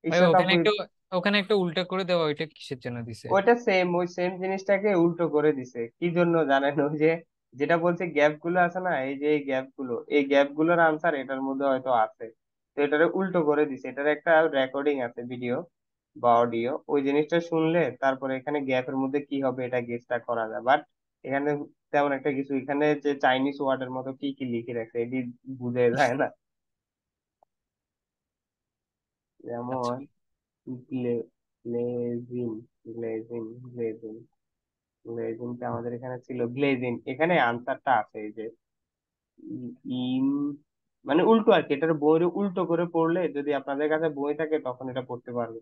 ভাই ঈশ্বর ওখানে আপু। একটু, ওখানে একটা উল্টা করে দেওয়া, ওইটা কিসের জন্য দিছে? ওইটা সেম, ওই সেম জিনিসটাকে উল্টো করে দিছে কি জন্য জানেন? ওই যে যেটা বলছে গ্যাপ গুলো আছে না, এই যে এই গ্যাপ গুলো, এই গ্যাপ গুলোর আনসার এটার মধ্যে হয়তো আছে, তো এটারে উল্টো করে দিছে। এটার একটা রেকর্ডিং আছে, ভিডিও বা অডিও, ওই জিনিসটা শুনলে তারপরে এখানে গ্যাপের মধ্যে কি হবে এটা গেসটা করা যায়। বাট এখানে তেমন একটা কিছু, এখানে যে চাইনিজ ওয়ার্ডের মতো কি কি লিখে রাখছে এটি বুঝে যায় না। আচ্ছা যেমন গ্লেজিন, গ্লেজিন, গ্লেজিন, গ্লেজিনটা আমাদের এখানে ছিল গ্লেজিন, এখানে আনসারটা আছে এই যে ইন, মানে উল্টো আর কি, এটার বইয়ের উল্টো করে পড়লে যদি আপনাদের কাছে বই থাকে তখন এটা পড়তে পারবে।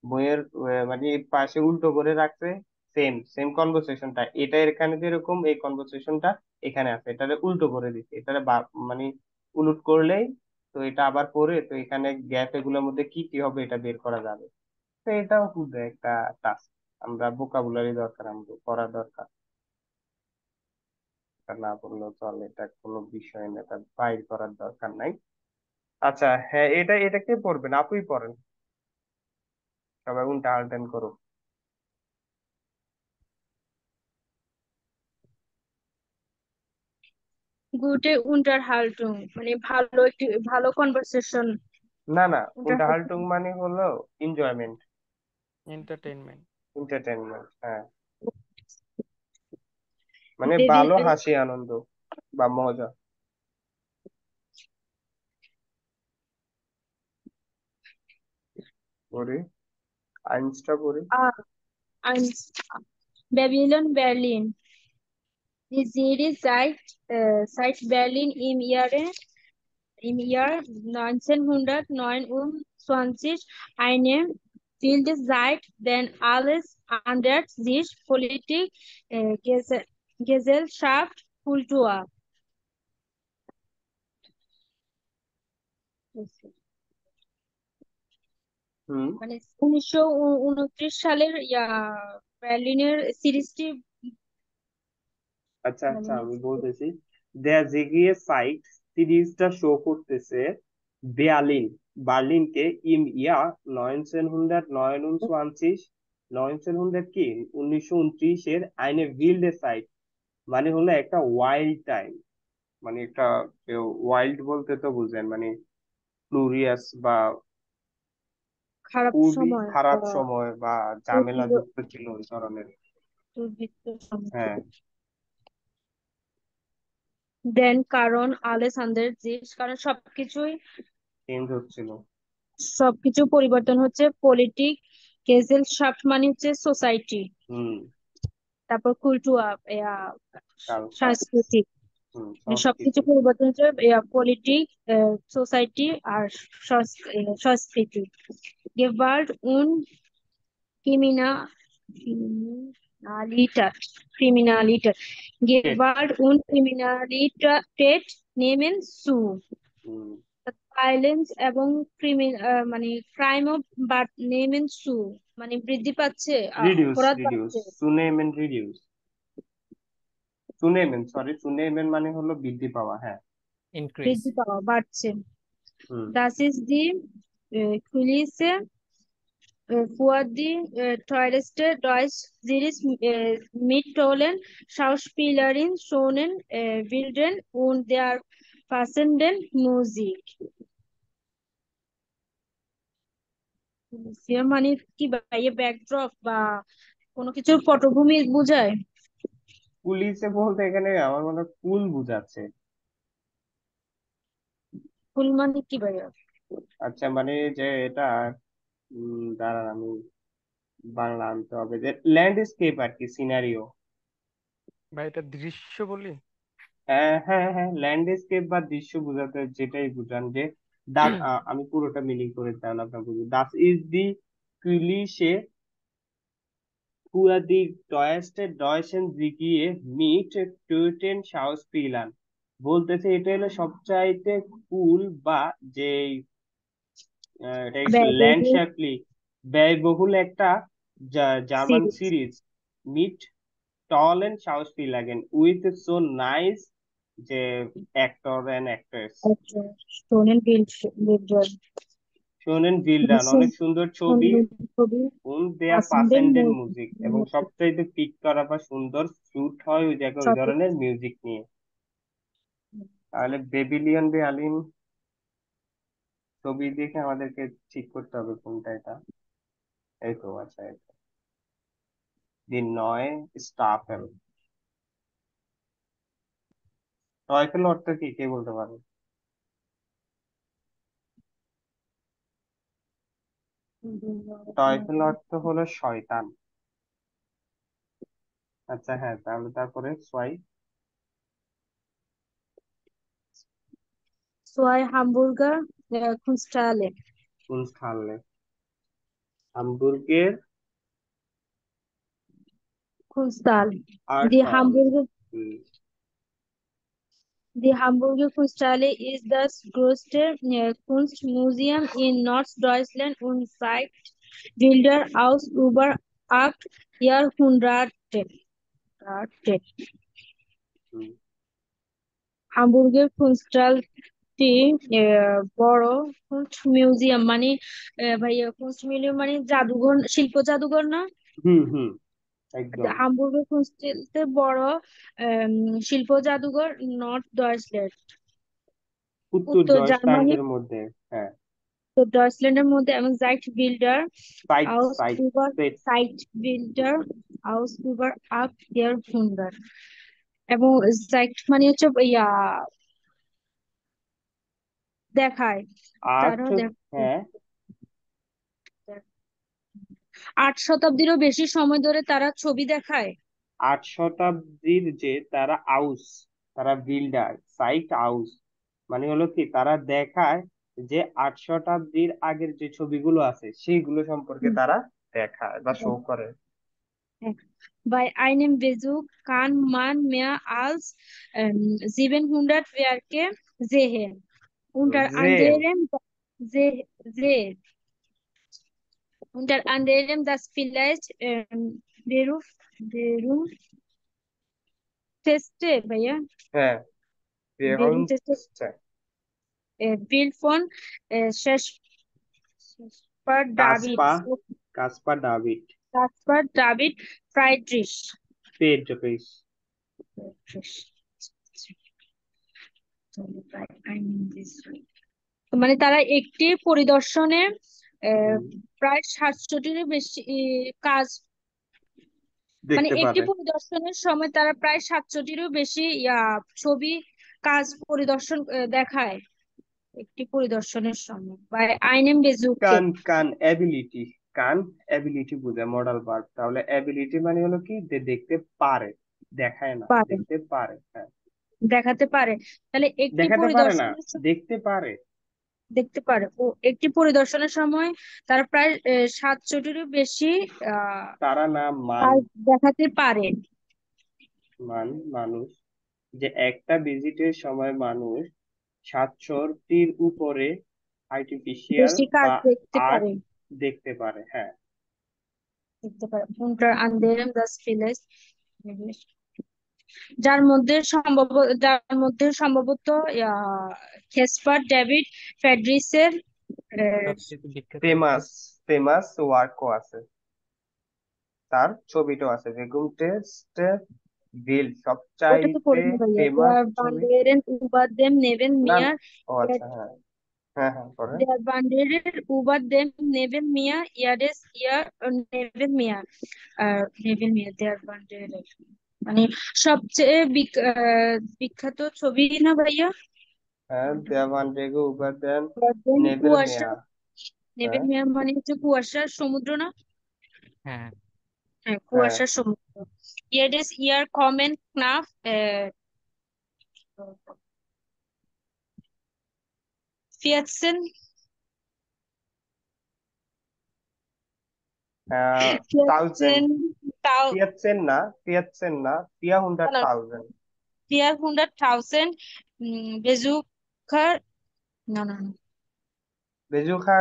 বইয়ের মানে পাশে উল্টো করে রাখছে, সেম সেম কনভারসেশনটা, এটা এখানে যেরকম এই কনভারসেশনটা এখানে আছে, এটারে উল্টো করে দিচ্ছে, এটারে মানে উলট করলেই তো এটা আবার পড়ে তো এখানে গ্যাপ এগুলোর মধ্যে কি কি হবে এটা বের করা যাবে। তো এটাও খুব একটা টাস্ক, আমরা ভোকাবুলারি দরকার, আমাদের পড়া দরকার, এটা না পড়লেও চলে, এটা কোনো বিষয় না, এটা বাইর করার দরকার নাই। আচ্ছা হ্যাঁ, এটা কে পড়বেন? আপুই পড়েন, সবাই উল্টা আলটান করো। গুটে উন্টারহাল্টুং মানে ভালো একটি ভালো কনভারসেশন। না না, উল্টা উন্টারহাল্টুং হালটুং মানে হলো এনজয়মেন্ট, এন্টারটেইনমেন্ট। এন্টারটেনমেন্ট, হ্যাঁ, মানে দে ভালো উইল হাসি আনন্দ বা মজা। পড়ি, আইনসটা পড়ি। eins Babylon Berlin. Die Serie seit Berlin im Jahr 1929 eine wilde Zeit, denn alles ändert sich: Politik, Gesellschaft, Kultur. হুম, মানে 1929 সালের বার্লিনের সিরিজটি আচ্ছা মানে আচ্ছা আমি বলতেছি, দ্য জিগিয়ে সাইট সিরিজটা শো করতেছে বেয়ালিন, বার্লিনকে ইম ইয়া 1929, 1900 কি 1929 আইনে ভিল্ডে সাইট, মানে হলো একটা ওয়াইল্ড টাইম, মানে একটা ওয়াইল্ড বলতে তো বুঝেন মানে ফ্লুরিয়াস বা খারাপ খুবই সময় খারাপ বা সময় বা ঝামেলা যুক্ত ছিল ওই ধরনের। দুর্ভিক্ষ সময়। হ্যাঁ, দেন কারণ আলেসান্ডার জিপস, কারণ চেঞ্জ হচ্ছিল। সবকিছু পরিবর্তন হচ্ছে। পলিটিক, গেজেলশাফট মানে হচ্ছে সোসাইটি, হুম, তারপর কুলটুয়া কালচার, সাংস্কৃতিক, হুম, মানে সবকিছু সংস্কৃতি। পরিবর্তন হচ্ছে। পলিটিক, সোসাইটি আর সংস্কৃতি। গেভাল্ট উন ক্রিমিনা ক্রিমিনালিটাট ক্রিমিনালিটাট টেট, Gewalt und Kriminalität nehmen zu. হুম, ভায়োলেন্স এবং মানে ক্রাইম অফ বাট নেমেন সু, মানে বৃদ্ধি পাচ্ছে, রিডিউস, অপরাধ রিডিউস, বাড়ছে, সুনেমেন রিডিউস, সুনেমেন, সরি সুনেমেন মানে হলো বৃদ্ধি পাওয়া, হ্যাঁ। ইনক্রিজ। বৃদ্ধি পাওয়া, বাড়ছে। হুম, Das ist die Kulisse für die teuerste Deutsch-Series mit tollen Schauspielerinnen, schönen Bildern und der passenden Musik. মানে কি ভাইয়া, ব্যাকড্রপ বা কোনো কিছুর পটভূমি বোঝায়। পুলিশে বলতে এখানে আমার মনে হয় কুল বুঝাচ্ছে। ফুল মানে কি ভাইয়া? আচ্ছা মানে যে এটা দাঁড়ান আমি বাংলা আনতে হবে, যে ল্যান্ডস্কেপ আর কি, সিনারিও। বা এটা দৃশ্য বলি। হ্যাঁ হ্যাঁ হ্যাঁ, ল্যান্ডস্কেপ বা দৃশ্য বোঝাতে যেটাই বুঝান যে আমি পুরোটা মিনিং করে তাহলে আপনার বুঝি, দাস ইজ দি কুলিশে für die deutschen Sigie mit töten Schauspielern, বলতেছে এটা হলো সবচাইতে কুল বা যে এটা ল্যান্ডস্কেপলি ব্যয়বহুল একটা জার্মান সিরিজ। সিরিজ, মিট টলেন Schauspielern উইথ সো নাইস যে অ্যাক্টর এন্ড অ্যাক্ট্রেস, আচ্ছা, শোনেন বিল্ডার, শোনেন বিল্ডান, অনেক সুন্দর ছবি, ছবি, দেয়া আসেন্ডেন্ট পাসেন্ডেন্ট মিউজিক, এবং সবচাইতে পিক করা বা সুন্দর শুট হয় ওই জায়গায় ওই সব। ধরনের মিউজিক নিয়ে। তাহলে বেবিলিয়ন বেয়ালিন ছবি দেখে আমাদেরকে ঠিক করতে হবে কোনটা এটা। এই তো, আচ্ছা এটা দি নয় স্টাফেল, টয়ফেল অর্থ কি কে বলতে পারবে? টয়ফেল অর্থ হলো শয়তান। আচ্ছা হ্যাঁ, তাহলে তারপরে সোয়াই, সোয়াই হামবুর্গার খুনস্টালে, কোন স্থানে? হামবুর্গের Kunsthal. The Artal. Hamburger hmm The Hamburger Kunsthalle is the größte Kunstmuseum in Norddeutschland und zeigt Bilder aus über 8 Jahrhunderten. হুম হামবুর্গের কুনস্টালটি বড় কুনস্ট মিউজিয়াম মানে ভাইয়া কুনস্ট মিউজিয়াম মানে জাদুঘর, শিল্প জাদুঘর না? হুম হুম একদম হামবুর্গের কুনস্টালতে বড় শিল্প জাদুঘর নর্থ ডয়েচল্যান্ড, উত্তর উত্তর জার্মানি, ডয়েচল্যান্ডের মধ্যে। হ্যাঁ উত্তর ডয়েচল্যান্ডের মধ্যে, এবং জাইট বিল্ডার সাইট আউস সাইট উবার সেট সাইট বিল্ডার আউস উবার আপ ইয়ার হুন্ডার। এবং জাইট মানে হচ্ছে ইয়া দেখায়, আট। তারা হ্যাঁ 8 শতাব্দীরও বেশি সময় ধরে তারা ছবি দেখায়। 8 শতাব্দীর যে তারা তারা বিল্ডার সাইট হাউস মানে হলো কি তারা দেখায় যে 8 শতাব্দীর আগের যে ছবিগুলো আছে সেইগুলো সম্পর্কে হুম, তারা দেখায় বা শো হ্যাঁ, করে। হ্যাঁ। Bei einem Besuch kann man mehr als 700 Werke sehen. Unter জেম anderem sehen. Unter anderem das vielleicht berühmteste, ভাইয়া, হ্যাঁ berühmteste বেহনস্টে Bild von Caspar David. Caspar Caspar David Caspar David Friedrich. Friedrich. মানে তারা একটি পরিদর্শনে আহ, হুম, প্রায় 700টিরও বেশি কাজ, মানে দেখতে একটি পারে। পরিদর্শনের সময় তারা প্রায় 700টিরও বেশি ছবি কাজ পরিদর্শন দেখায় একটি পরিদর্শনের সময়। বা আইনেম বেজুকে কান কান অ্যাবিলিটি কান অ্যাবিলিটি বোঝায় মডাল ভার্ব, তাহলে অ্যাবিলিটি মানে হলো কি যে দেখতে পারে, দেখায় না, পারে, দেখতে পারে। হ্যাঁ দেখাতে পারে। তাহলে একটি দেখাতে পারে না, পরিদর্শনের দেখতে পারে। দেখতে পারে ও একটি পরিদর্শনের সময় তারা প্রায় 700টিরও বেশি আহ তারা না মান কাজ দেখাতে পারে। মানুষ যে একটা ভিজিটের সময় মানুষ 700টির উপরে আর্টিফিশিয়াল বেশি কাজ বা দেখতে আর্ট পারে, দেখতে পারে। হ্যাঁ দেখতে পারে। Unter anderem das vielleicht, যার মধ্যে সম্ভবত খেসপার ডেভিড ফ্রেডরিসের সবচেয়ে বিখ্যাত ফেমাস ফেমাস ওয়ার্কও আছে, তার ছবিটাও আছে, বেগুন টেস্ট বিল ওটা তো সবচাইতে পড়িনি ভাইয়া। ফেমাস Der ছবি। Banderen über dem neben না mir, ও আচ্ছা হ্যাঁ হ্যাঁ হ্যাঁ পরে der Banderen über dem neben mir, jedes Jahr neben mir, neben mir, der Banderen মানে সবচেয়ে বিখ্যাত ছবি না ভাইয়া? হ্যাঁ দেওয়ান রেগো উপাদান Then নেবেল কুয়াশা, মেয়া। নেবেন হ্যাঁ মিয়া মানে হচ্ছে কুয়াশার সমুদ্র না? হ্যাঁ হ্যাঁ, হ্যাঁ কুয়াশার সমুদ্র। Jedes Jahr kommen knapp 14 thousand 14 ফিয়াচ্ছেন না 400,000 400,000 Besucher, no, no, no, বেজুখা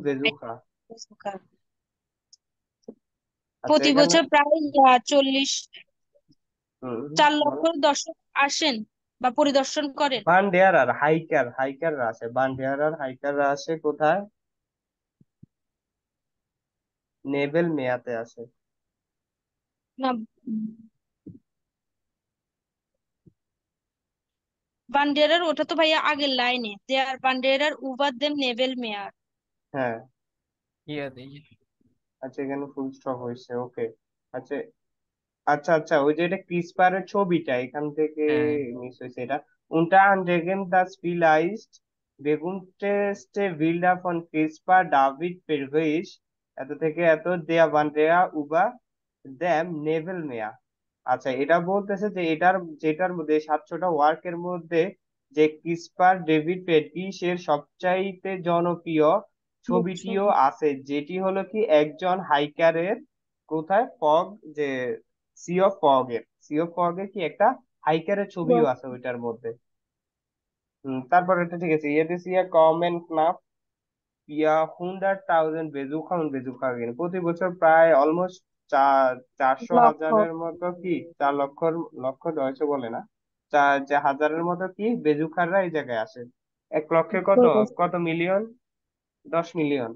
বেজুখা। Besucher। আচ্ছা প্রতি এখানে বছর প্রায় 4 লক্ষ বলো। দর্শক আসেন বা পরিদর্শন করেন। বান্ডিয়ারার হাইকাররা আসে, হাইকাররা আসে কোথায়? নেবেল মেয়াতে আসে। না, বান্ডেরার ওটা তো ভাইয়া আগের লাইনে, দেয়ার বান্ডেরার উভার দেম নেভেল মেয়ার। হ্যাঁ ইয়া দিয়ে আচ্ছা এখানে ফুল স্টপ হয়েছে, ওকে। আচ্ছা আচ্ছা আচ্ছা ওই যে এটা ক্রিসপারের ছবিটা এখান থেকে হ্যাঁ মিস হয়েছে এটা। unter anderem das vielleicht berühmteste Bilder von Caspar David Friedrich এত থেকে এত der Wanderer über dem Nebelmeer। আচ্ছা এটা বলতেছে যে যেটার মধ্যে 700টা ওয়ার্কের মধ্যে যে ক্রিসপার ডেভিড ফ্রেডরিশ এর সবচাইতে জনপ্রিয় ছবিটিও আছে, যেটি হলো কি একজন হাইকারের কোথায় ফগ যে সি অফ ফগের কি একটা হাইকারের ছবিও আছে ওইটার মধ্যে। তারপর এটা ঠিক আছে, ইয়েতে সিয়া কমেন ক্নাপ ইয়া 100,000 বেজুকা und বেজুকাগিন, প্রতি বছর প্রায় অলমোস্ট 400,000-এর মতো কি 4 লক্ষ, লক্ষ 900 বলে না, 4 হাজারের মতো কি বেজুকাররা এই জায়গায় আসে। 1 লক্ষে কত, কত মিলিয়ন, 10 মিলিয়ন,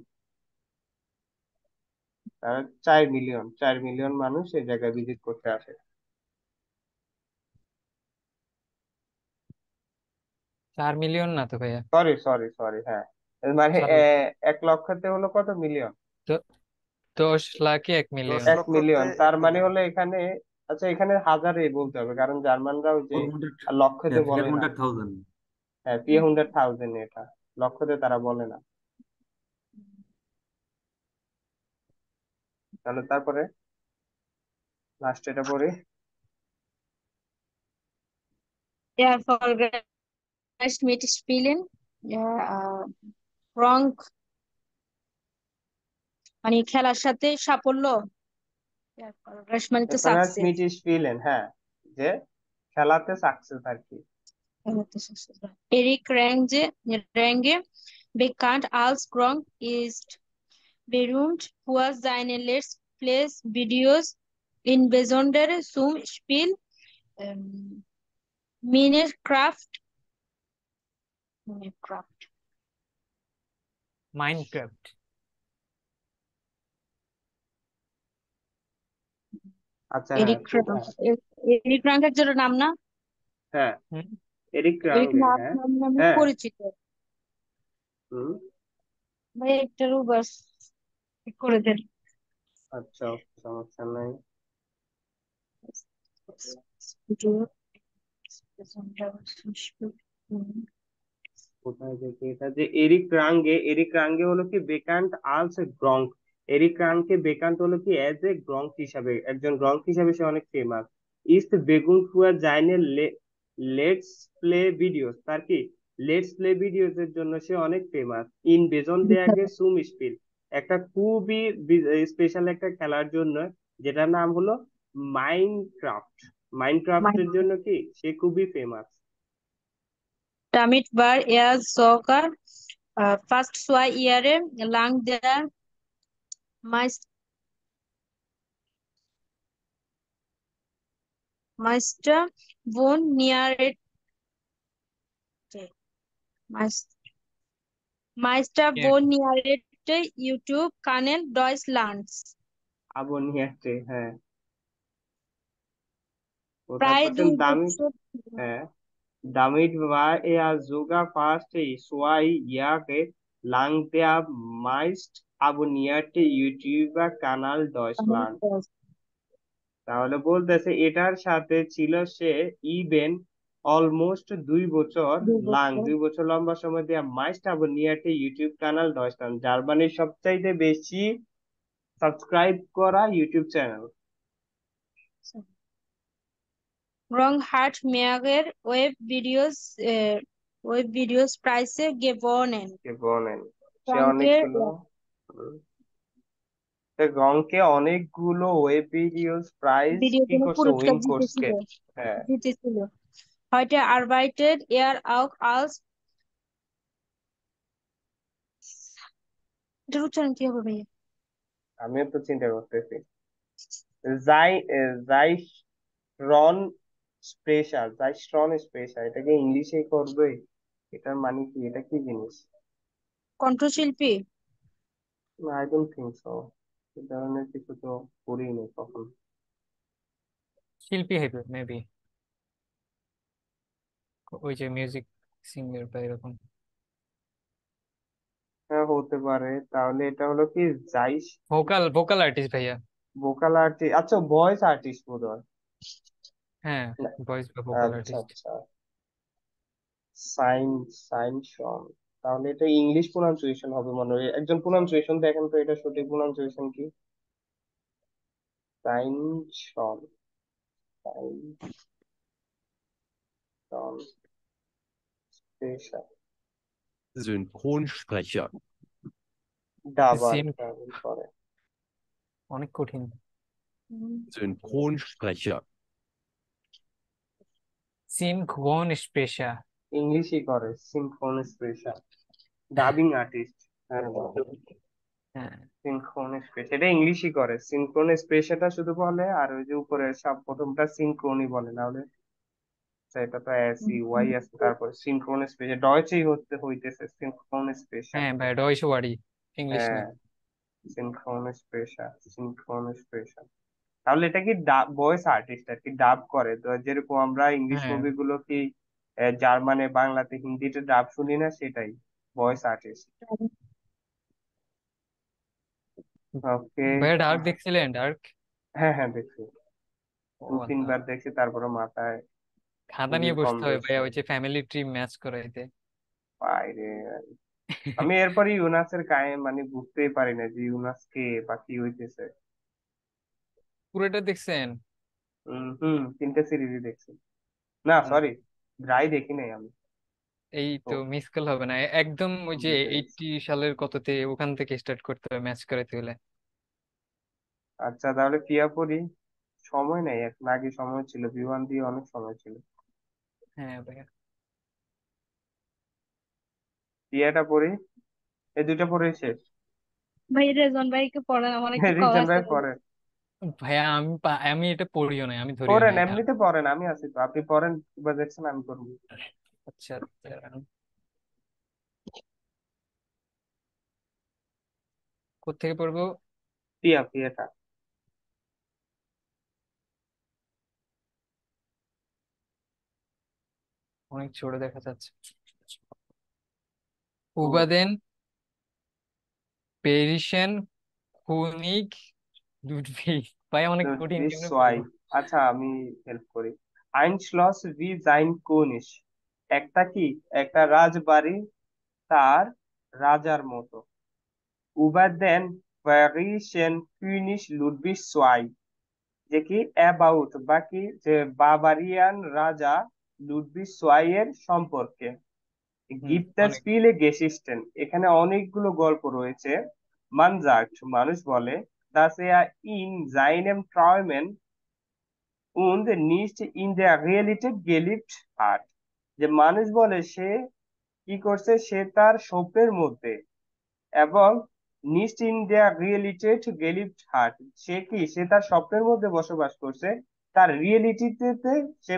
4 মিলিয়ন, 4 মিলিয়ন মানুষ এই জায়গায় ভিজিট করতে আসে। 4 মিলিয়ন না তো ভাইয়া। সরি সরি সরি, হ্যাঁ, মানে 4 লক্ষ। 1 লক্ষতে হলো কত মিলিয়ন, 10 লাখে 1 মিলিয়ন। 1 মিলিয়ন, তার মানে হলো এখানে, আচ্ছা এখানে হাজারে বলতে হবে কারণ জার্মানরা ওই যে 400, লক্ষতে yeah, বলে না। 400,000. হ্যাঁ, 300,000 এটা, লক্ষতে তারা বলে না। তাহলে তারপরে লাস্ট এটা পড়ি। Erfolgreich mitspielen, ja, wrong মানে খেলার সাথে সাফল্য, erfolgreich মানে তো এরপরে সাকসেস। মিট স্পিলেন, হ্যাঁ, যে খেলাতে সাকসেস আর কি। Erik Range bekannt als Gronk ist berühmt für seine Let's Plays Videos, insbesondere zum Spiel Minecraft. Minecraft. আচ্ছা হ্যাঁ, এরিক রাঙ্গের নাম না, হ্যাঁ হুম। এরিক এরিক রাঙ্গে, নাম হ্যাঁ নামে হ্যাঁ, পরিচিত। হুম, ভাই একটারও বাস করে দেন। আচ্ছা সমস্যা নাই। কোথায় থেকে এটা, যে এরিক রাঙ্গে হলো কি বেকান্ট আলস গ্রঙ্ক, এরিক রাঙ্কে বেকান্ট হলো কি এজ এ গ্রঙ্ক হিসাবে, একজন গ্রঙ্ক হিসাবে সে অনেক ফেমাস। ইস্ট বেগুন ফুয়া জাইনের লেটস প্লে ভিডিওস, তার কি লেটস প্লে ভিডিওস এর জন্য সে অনেক ফেমাস। ইন বেজন দে আগে সুম স্পিল, একটা খুবই স্পেশাল একটা খেলার জন্য, যেটার নাম হলো মাইনক্রাফট, মাইনক্রাফটের জন্য কি সে খুবই famous. Damit war er sogar fast 2 Jahre lang der Meister von Niarete, Meister কে? von Niarete YouTube-Kanal Deutschlands. আবনিয়াতে, হ্যাঁ, কোথায় প্রায় পড়ছেন 2 দামি, বছর হ্যাঁ, damit war er sogar fast 2 Jahre lang der meist abonnierte YouTuber-Kanal Deutschland। তাহলে বলতেছে এটার সাথে ছিল সে ইবেন অলমোস্ট 2 বছর, 2 বছর লম্বা সময় দিয়ে মাইস্ট abonnierte ইউটিউব চ্যানেল ডয়চল্যান্ড, জার্মানির সবচাইতে বেশি সাবস্ক্রাইব করা YouTube channel. Wrong hat mehrere Webvideos-Preise gewonnen. সে অনেকগুলো, রংকে অনেকগুলো ওয়েব ভিডিওস প্রাইজ ভিডিওর কি জন্য করছে, পুরস্কার উইন করছে। জিতেছিল হ্যাঁ, জিতেছিল Heute arbeitet er auch als এটার উচ্চারণ কি হবে ভাইয়া? আমিও তো চিন্তা করতেছি। যাই জাইস্ট্রন স্পেশাল, এটাকে ইংলিশে করবে, এটার মানে কি, এটা কি জিনিস? কণ্ঠশিল্পী। আই ডোন্ট থিঙ্ক সো, এই ধরনের কিছু তো করিনি কখন। শিল্পী হবে মেবি, ওই যে মিউজিক সিঙ্গার বা এরকম। হ্যাঁ হতে পারে, তাহলে এটা হলো কি জাইস ভোকাল আর্টিস্ট ভাইয়া। ভোকাল আর্টিস্ট, আচ্ছা ভয়েস আর্টিস্ট বোধহয়। হ্যাঁ, ভয়েস বা ভোকাল আচ্ছা আর্টিস্ট। আচ্ছা, সাইন সাইন শন, তাহলে এটা ইংলিশ প্রোনাউন্সিয়েশন হবে মনে হয়। একজন প্রোনাউন্সিয়েশন দেখেন তো, এটা সঠিক প্রোনাউন্সিয়েশন কি? সাইন শন, সাইন শন স্পেশাল, Synchronsprecher. ডাবার সিন ট্রাভেল করে। অনেক কঠিন। Synchronsprecher. Synchronsprecher. ইংলিশই করে সিনক্রোনিস্পেশন, ডাবিং আর্টিস্ট। হ্যাঁ, হ্যাঁ সিনক্রোনিস্পেশন এটা ইংলিশই করে, সিনক্রোনিস্পেশনটা শুধু বলে, আর ওই যে উপরে সব প্রথমটা সিনক্রোনি বলে, না হলে এটা তো এসি ওয়াই আছে, তারপরে সিনক্রোনিস্পেশন ডয়েচেই হইতেছে সিনক্রোনিস্পেশন। হ্যাঁ ভাই ডয়সে ওয়ার্ডই, ইংলিশ না। হ্যাঁ, সিনক্রোনিস্পেশন সিনক্রোনিস্পেশন। তাহলে এটা কি ভয়েস আর্টিস্ট আর কি, ডাব করে তো, যেরকম আমরা ইংলিশ হ্যাঁ মুভিগুলো কি জার্মানে বাংলাতে হিন্দিতে ডাব শুনি না, সেটাই ভয়েস আর্টিস্ট। ওকে। ভাইয়া ডার্ক দেখছিলেন? ডার্ক হ্যাঁ হ্যাঁ দেখছি, ও দু আল্লাহ, তিনবার দেখছি, তারপরে মাথায় খাতা খুবই নিয়ে কম বসতে হবে দেখছি। ভাইয়া, ওই যে ফ্যামিলি ট্রি ম্যাচ করাইতে। বাইরে আমি এরপরে ইউনাসের মানে বুঝতেই পারি না যে ইউনাস কে বা কি হইতেছে। পুরোটা দেখছেন? হুম, তিনটে সিরিজই দেখছি। না ও, সরি, ড্রাই দেখি নাই আমি। এই তো তো মিস করলে হবে না, একদম ওই যে বুঝে গেছি। 80 সালের কততে ওখান থেকে স্টার্ট করতে হবে ম্যাচ করাইতে হলে। আচ্ছা তাহলে পিয়া পড়ি, সময় নেই, এখন আগে সময় ছিল, বিমান দিয়ে অনেক সময় ছিল। হ্যাঁ ভাইয়া। পিয়াটা পড়ি, এই দুইটা পড়ে শেষ। ভাই রেজন ভাইকে পড়ান, আমার একটু কল রিজন আছে। ভাই পড়েন। ভাইয়া আমি এটা পড়িও নাই, আমি ধরিও পড়েন নাই এটা। এমনিতে পড়েন, আমি আছি তো, আপনি পড়েন, কিবা দেখছেন আমি করবো। আচ্ছা দাঁড়ান। কোত্থেকে পড়বো? পিয়াটা। অনেক ছোট দেখা যাচ্ছে। হুম, উপাদেন পেরিশন খুনিক লুডভিগ। ভাই অনেক কঠিন, কেমনে সোয়াই। পড়বো? আচ্ছা আমি হেল্প করি। আইন শ্লস ভি জাইন কোনিস, একটা কি, একটা রাজবাড়ি তার রাজার মতো। উবার দেন প্যারিসেন ফিনিশ লুডভিগ সোয়াই, যে কি অ্যাবাউট বা কি, যে বাভারিয়ান রাজা লুডভিগ সোয়াই এর সম্পর্কে। গিফটাস অনেক। স্পিলে গেসিস্টেন, এখানে অনেকগুলো গল্প রয়েছে। মান sagt, মানুষ বলে, dass in seinem Träumen und nicht in der Realität gelebt hat, যে মানুষ বলে সে কি করছে, সে তার স্বপ্নের মধ্যে এবং নিস্ট ইন দেয়ার রিয়েলিটেট গেলিফট হার্ট, সে কি, সে তার স্বপ্নের মধ্যে বসবাস করছে, তার রিয়েলিটিতে সে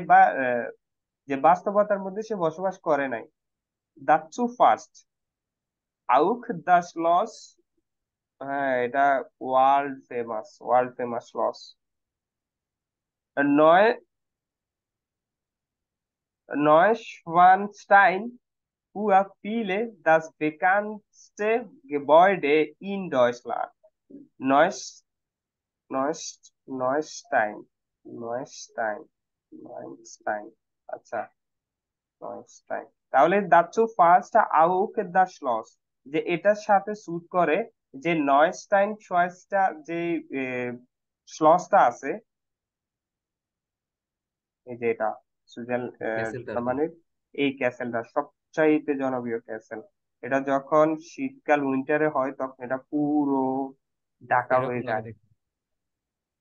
যে বাস্তবতার মধ্যে সে বসবাস করে নাই। দাচ্ছু ফার্স্ট আউক দাস লস। হ্যাঁ এটা ওয়ার্ল্ড ফেমাস লস। নয় Neuschwanstein, Hoher viele das bekannteste Gebäude in Deutschland. Neusch, Neustein, Neustein, Neustein, আচ্ছা নয়স্টাইন। তাহলে দাচ্ছু ফার্স্ট আউক দা শ্লস, যে এটার সাথে স্যুট করে, যে নয়স্টাইন ছয়সটা যে শ্লসটা আছে, এই যে এটা ক্যাসেলটা আর কি। জার্মানির এই ক্যাসেলটা সবচাইতে জনপ্রিয় ক্যাসেল। এটা যখন শীতকাল উইন্টারে হয় তখন এটা পুরো ঢাকা এরকম হয়ে লাগে যায়, দেখতে।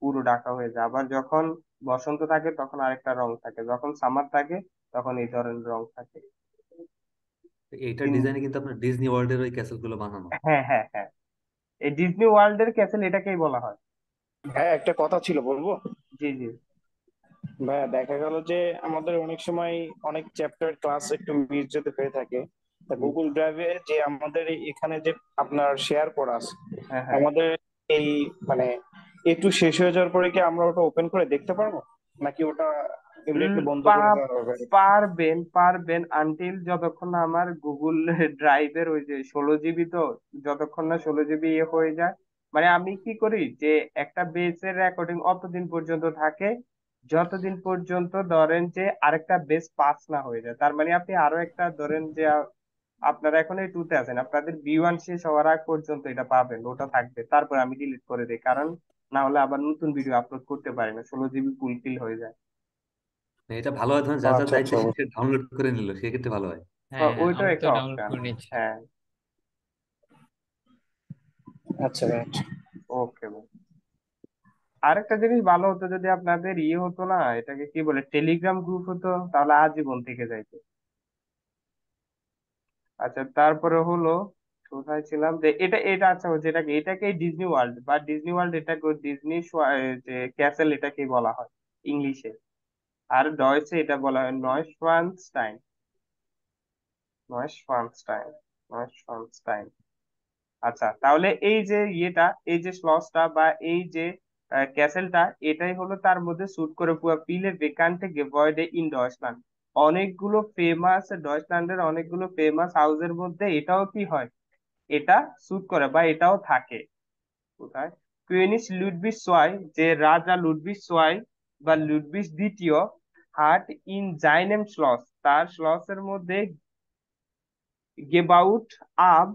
পুরো ঢাকা হয়ে যায়। আবার যখন বসন্ত থাকে তখন আরেকটা রং থাকে, যখন সামার থাকে তখন এই ধরনের রং থাকে। এইটার তিন, ডিজাইনে কিন্তু আপনার ডিজনি ওয়ার্ল্ডের ওই ক্যাসেল গুলো বানানো। হ্যাঁ হ্যাঁ হ্যাঁ, এই ডিজনি ওয়ার্ল্ডের ক্যাসেল এটাকেই বলা হয়। হ্যাঁ, একটা কথা ছিল, বলবো? জি জি। ভাইয়া দেখা গেল যে আমাদের অনেক সময় অনেক চ্যাপ্টার ক্লাস একটু মিস যেতে হয়ে থাকে, তা জি। গুগল ড্রাইভে যে আমাদের এখানে যে আপনার শেয়ার করা আছে, হ্যাঁ হ্যাঁ। আমাদের এই মানে একটু শেষ হয়ে যাওয়ার পরে কি আমরা ওটা ওপেন করে দেখতে পারবো, নাকি ওটা উম, ইমিডিয়েটলি বন্ধ করে পা- দেওয়া হবে? পারবেন আনটিল যতক্ষণ না আমার গুগল ড্রাইভের ওই যে 16 জিবি, তো যতক্ষণ না 16 জিবি হয়ে যায়, মানে আমি কি করি যে একটা বেসের রেকর্ডিং অতদিন পর্যন্ত থাকে যতদিন পর্যন্ত ধরেন যে আরেকটা বেস পাস না হয়ে যায়। তার মানে আপনি আরো একটা ধরেন যে আপনারা এখন এই টুতে আছেন, আপনাদের বি1 শেষ হওয়ার আগ পর্যন্ত এটা পাবেন, ওটা থাকবে, তারপর আমি ডিলিট করে দিই, কারণ না হলে আবার নতুন ভিডিও আপলোড করতে পারি না, 16 জিবি ফুলফিল হয়ে যায়। এটা ভালো হয়, ধরেন যার যার আচ্ছা দায়িত্ব আচ্ছা সে ডাউনলোড করে নিল, সেক্ষেত্রে ভালো হয়। হ্যাঁ হ্যাঁ, ওইটাও আমি তো একটা ডাউনলোড অপশন। করে নিচ্ছি। হ্যাঁ। আচ্ছা ভাই। ওকে। আরেকটা জিনিস ভালো হতো যদি আপনাদের ইয়ে হতো না, এটাকে কি বলে, টেলিগ্রাম গ্রুপ হতো, তাহলে আজীবন থেকে যাইতো। আচ্ছা, তারপরে হলো, কোথায় ছিলাম, যে এটা এটা আচ্ছা, যেটাকে এটাকে ডিজনি ওয়ার্ল্ড বা ডিজনি ওয়ার্ল্ড, এটাকে ডিজনি যে ক্যাসেল এটাকে বলা হয় ইংলিশে। আর ডয়েচে এটা বলা হয় নয়শভানস্টাইন। নয়শভানস্টাইন। নয়শভানস্টাইন। আচ্ছা, তাহলে এই যে ইয়েটা, এই যে স্লসটা বা এই যে ক্যাসেলটা, এটাই হলো তার মধ্যে শুট করে পুরো পিলে বেকান্টে গেবয়েডে ইন ডয়েচল্যান্ড। অনেকগুলো ফেমাস, ডয়েচল্যান্ডের অনেকগুলো ফেমাস হাউসের মধ্যে এটাও কি হয়, এটা শুট করে বা এটাও থাকে। কোথায়? কুইনিস লুডভিগ সোয়াই, যে রাজা লুডভিগ সোয়াই বা লুডভিগ দ্বিতীয়, হাট ইন জাইনেম স্লস, তার স্লসের মধ্যে গেবাউট আব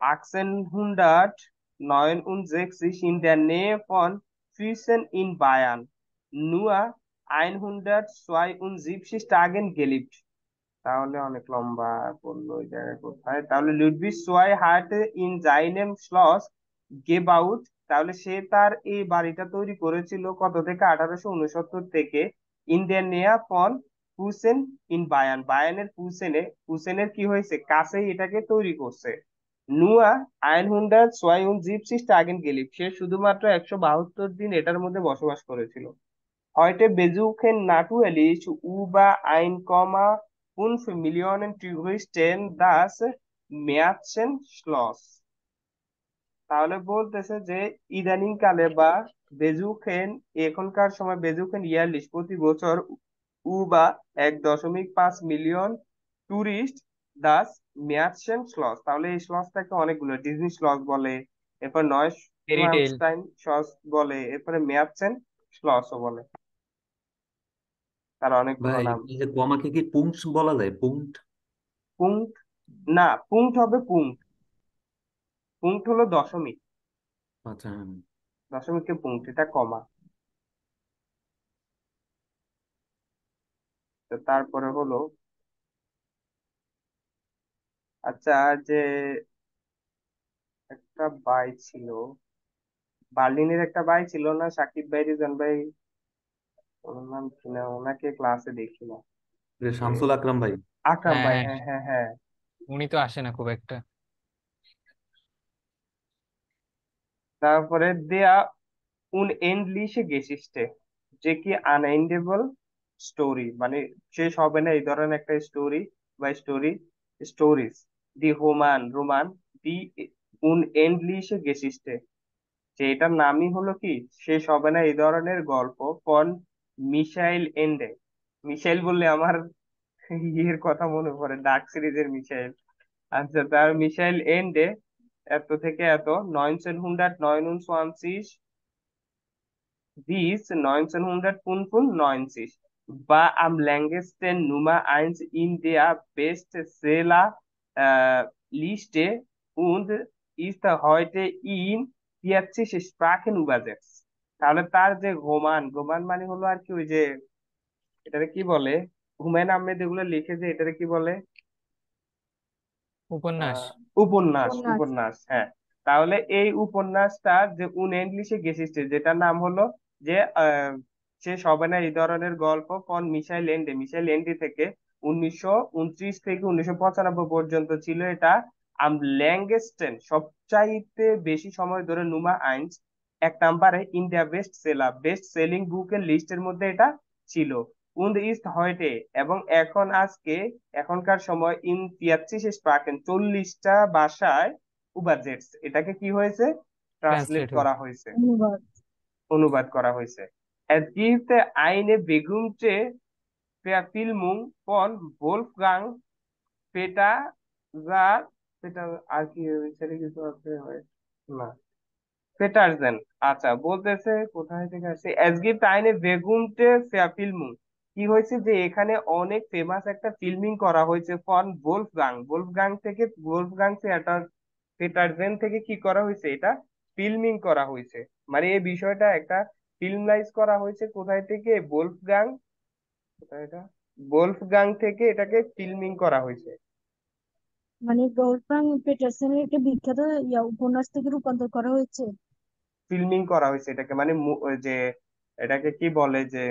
1869 in der Nähe von Füssen in Bayern nur 172 Tagen gelebt। তাহলে অনেক লম্বা বললো ওই জায়গায় কোথায়, তাহলে লুডভিগ সোয়াই হাট ইন জাইনেম স্লস গেবাউট, তাহলে সে তার এই বাড়িটা তৈরি করেছিল কত থেকে, 1869 থেকে, ইন দ্য নেয়া ফন ফুসেন ইন বায়ান, বায়ানের ফুসেনে, ফুসেনের কি হয়েছে কাছেই এটাকে তৈরি করছে। নুয়া 172 টাগেন গেলিপ, সে শুধুমাত্র 172 দিন এটার মধ্যে বসবাস করেছিল। Heute besuchen natürlich über 1,5 Millionen Touristen das Märchenschloss। তাহলে বলতেছে যে ইদানিং কালে বা বেজুকেন, এখনকার সময় বেজুকেন ইয়ারলিশ প্রতি বছর, বা 1.5 মিলিয়ন টুরিস্ট দাস ম্যাচেন স্লস, তাহলে এই স্লসটাকে অনেকগুলো ডিজনি স্লস বলে, এরপর নয় ফেরি টেল। স্লস বলে, এরপরে ম্যাচেন স্লসও বলে, তার অনেকগুলো ভাই নাম। এই যে কমাকে কি পুংস বলা যায়? পুংট? পুংট? না, পুংট হবে পুংট। পুংট হলো দশমিক, আচ্ছা, হ্যাঁ। দশমিককে পুংট, এটা কমা। তো তারপরে হলো, আচ্ছা, যে একটা ভাই ছিল, বার্লিনের একটা ভাই ছিল না, সাকিব ভাই, রিজন ভাই, ওনার নাম কি না, ওনাকে ক্লাসে দেখি না। যে এ, শামসুল আকরাম ভাই। আকরাম হ্যাঁ ভাই, হ্যাঁ, হ্যাঁ হ্যাঁ হ্যাঁ। উনি তো আসে না খুব একটা। তারপরে দেয়া unendliche Geschichte, যে কি আনএন্ডেবল স্টোরি, মানে শেষ হবে না এই ধরনের একটা স্টোরি বা স্টোরিজ। দি হোমান রোমান, দি unendliche Geschichte, যে এটার নামই হলো কি শেষ হবে না এই ধরনের গল্প, ফন মিশাইল এন্ডে। মিশাইল বললে আমার ইয়ের কথা মনে পড়ে, ডার্ক সিরিজের মিশাইল। আচ্ছা, তার মিশাইল এন্ডে এত থেকে এত 1929 bis 1995 war am längsten Nummer eins in der Bestseller-Liste und ist heute in 40 Sprachen übersetzt। তাহলে তার যে গোমান, গোমান মানে হলো আর কি, ওই যে এটাকে কি বলে, হুমায়ুন আহমেদ এগুলো লিখে যে এটাকে কি বলে, উপন্যাস। উপন্যাস, উপন্যাস। উপন্যাস, হ্যাঁ। তাহলে এই উপন্যাসটা যে ইংলিশে গেসিস্টে, যেটার নাম হলো যে শেষ হবে না এই ধরনের গল্প, ফন মিশাইল এন্ডে, মিশাইল এন্ডে থেকে 1929 থেকে 1995 পর্যন্ত ছিল এটা। আম ল্যাঙ্গেস্টেন, সবচাইতে বেশি সময় ধরে নুমা আইনস, এক নম্বরে ইন্ডিয়া বেস্ট সেলিং বুকের লিস্টের মধ্যে এটা ছিল। und ist heute, এবং এখন আজকে, এখনকার সময় ইন 43 স্প্রাকেন, 40টা ভাষায় উবাজেটস, এটাকে কি হয়েছে, ট্রান্সলেট ট্রান্সলেট করা হয়েছে। হয়েছে, অনুবাদ। অনুবাদ করা হয়েছে। Es gibt eine berühmte Verfilmung von Wolfgang Petersen, সেটা আর কি ছেলে কিছু আছে হয় না, পেটারসেন। আচ্ছা, বলতেছে কোথায় থেকে আসছে, es gibt eine berühmte Verfilmung, কি হয়েছে যে এখানে অনেক ফেমাস একটা ফিল্মিং করা হয়েছে, ফন ভোলফগাং, ভোলফগাং থেকে, ভোলফগাং পেটারসেন থেকে কি করা হয়েছে, এটা ফিল্মিং করা হয়েছে। মানে এই বিষয়টা একটা ফিল্মাইজ করা হয়েছে কোথায় থেকে, ভোলফগাং, কোথায় এটা, ভোলফগাং থেকে এটাকে ফিল্মিং করা হয়েছে। মানে গোল্ডফ্রাং পেটারসনের একটা বিখ্যাত উপন্যাস থেকে রূপান্তর করা হয়েছে। ফিল্মিং করা হয়েছে এটাকে, মানে ওই যে এটাকে কি বলে যে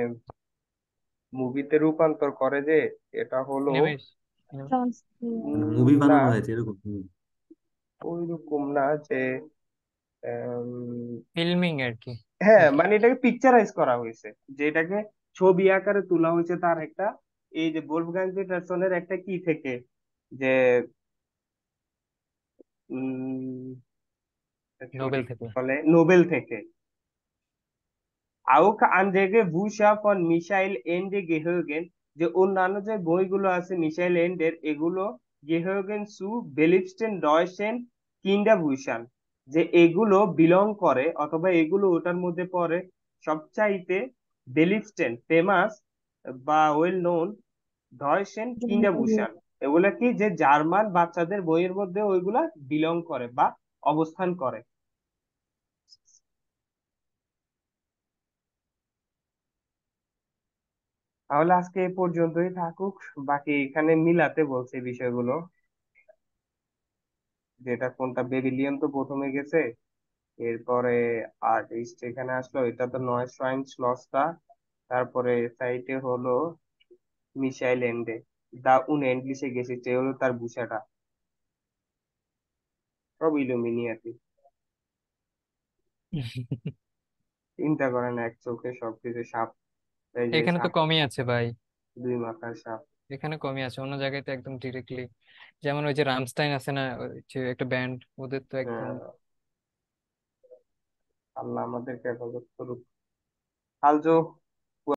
মুভিতে রূপান্তর করে যে, এটা হলো নিমেষ মানে মুভি না, বানানো হয়েছে এরকম। ওই রকম না যে ফিল্মিং আর কি হ্যাঁ নাকি? মানে এটাকে পিকচারাইজ করা হয়েছে, যে এটাকে ছবি আকারে তোলা হয়েছে তার একটা, এই যে ভলফগাং পিটারসনের একটা কি থেকে, যে উম নোবেল থেকে। বলে নোবেল থেকে। Auch andere Bücher von Michael Ende gehören, যে অন্যান্য যে বইগুলো আছে মিশাইল এন্ডের, এগুলো gehören zu beliebten deutschen Kinderbüchern, যে এগুলো বিলং করে অথবা এগুলো ওটার মধ্যে পড়ে সবচাইতে beliebten ফেমাস বা ওয়েল নোন deutschen Kinderbüchern, এগুলা কি যে জার্মান বাচ্চাদের বইয়ের মধ্যে ওইগুলা বিলং করে বা অবস্থান করে। তাহলে আজকে এই পর্যন্তই থাকুক, বাকি এখানে মিলাতে বলছে বিষয়গুলো, যেটা কোনটা বেবিলিয়ন তো প্রথমে গেছে, এরপরে আর্টিস্ট এখানে আসলো, এটা তো নয় সায়েন্স লসটা, তারপরে সাইটে হলো মিশাইল এন্ডে দা উনএন্ডলিশে গেছে, যে হলো তার বুসাটা, সব ইলুমিনিয়াতি। চিন্তা করেন এক চোখে সবকিছু সাপ, এই যে এখানে তো সাপ, কমই আছে ভাই, দুই মাথার সাপ। এখানে কমই আছে, অন্য জায়গায় তো একদম ডিরেক্টলি। যেমন ওই যে রামস্টাইন আছে না, ওই যে একটা ব্যান্ড, ওদের তো একদম। আহ, আল্লাহ আমাদেরকে হেফাজত করুক। আলজো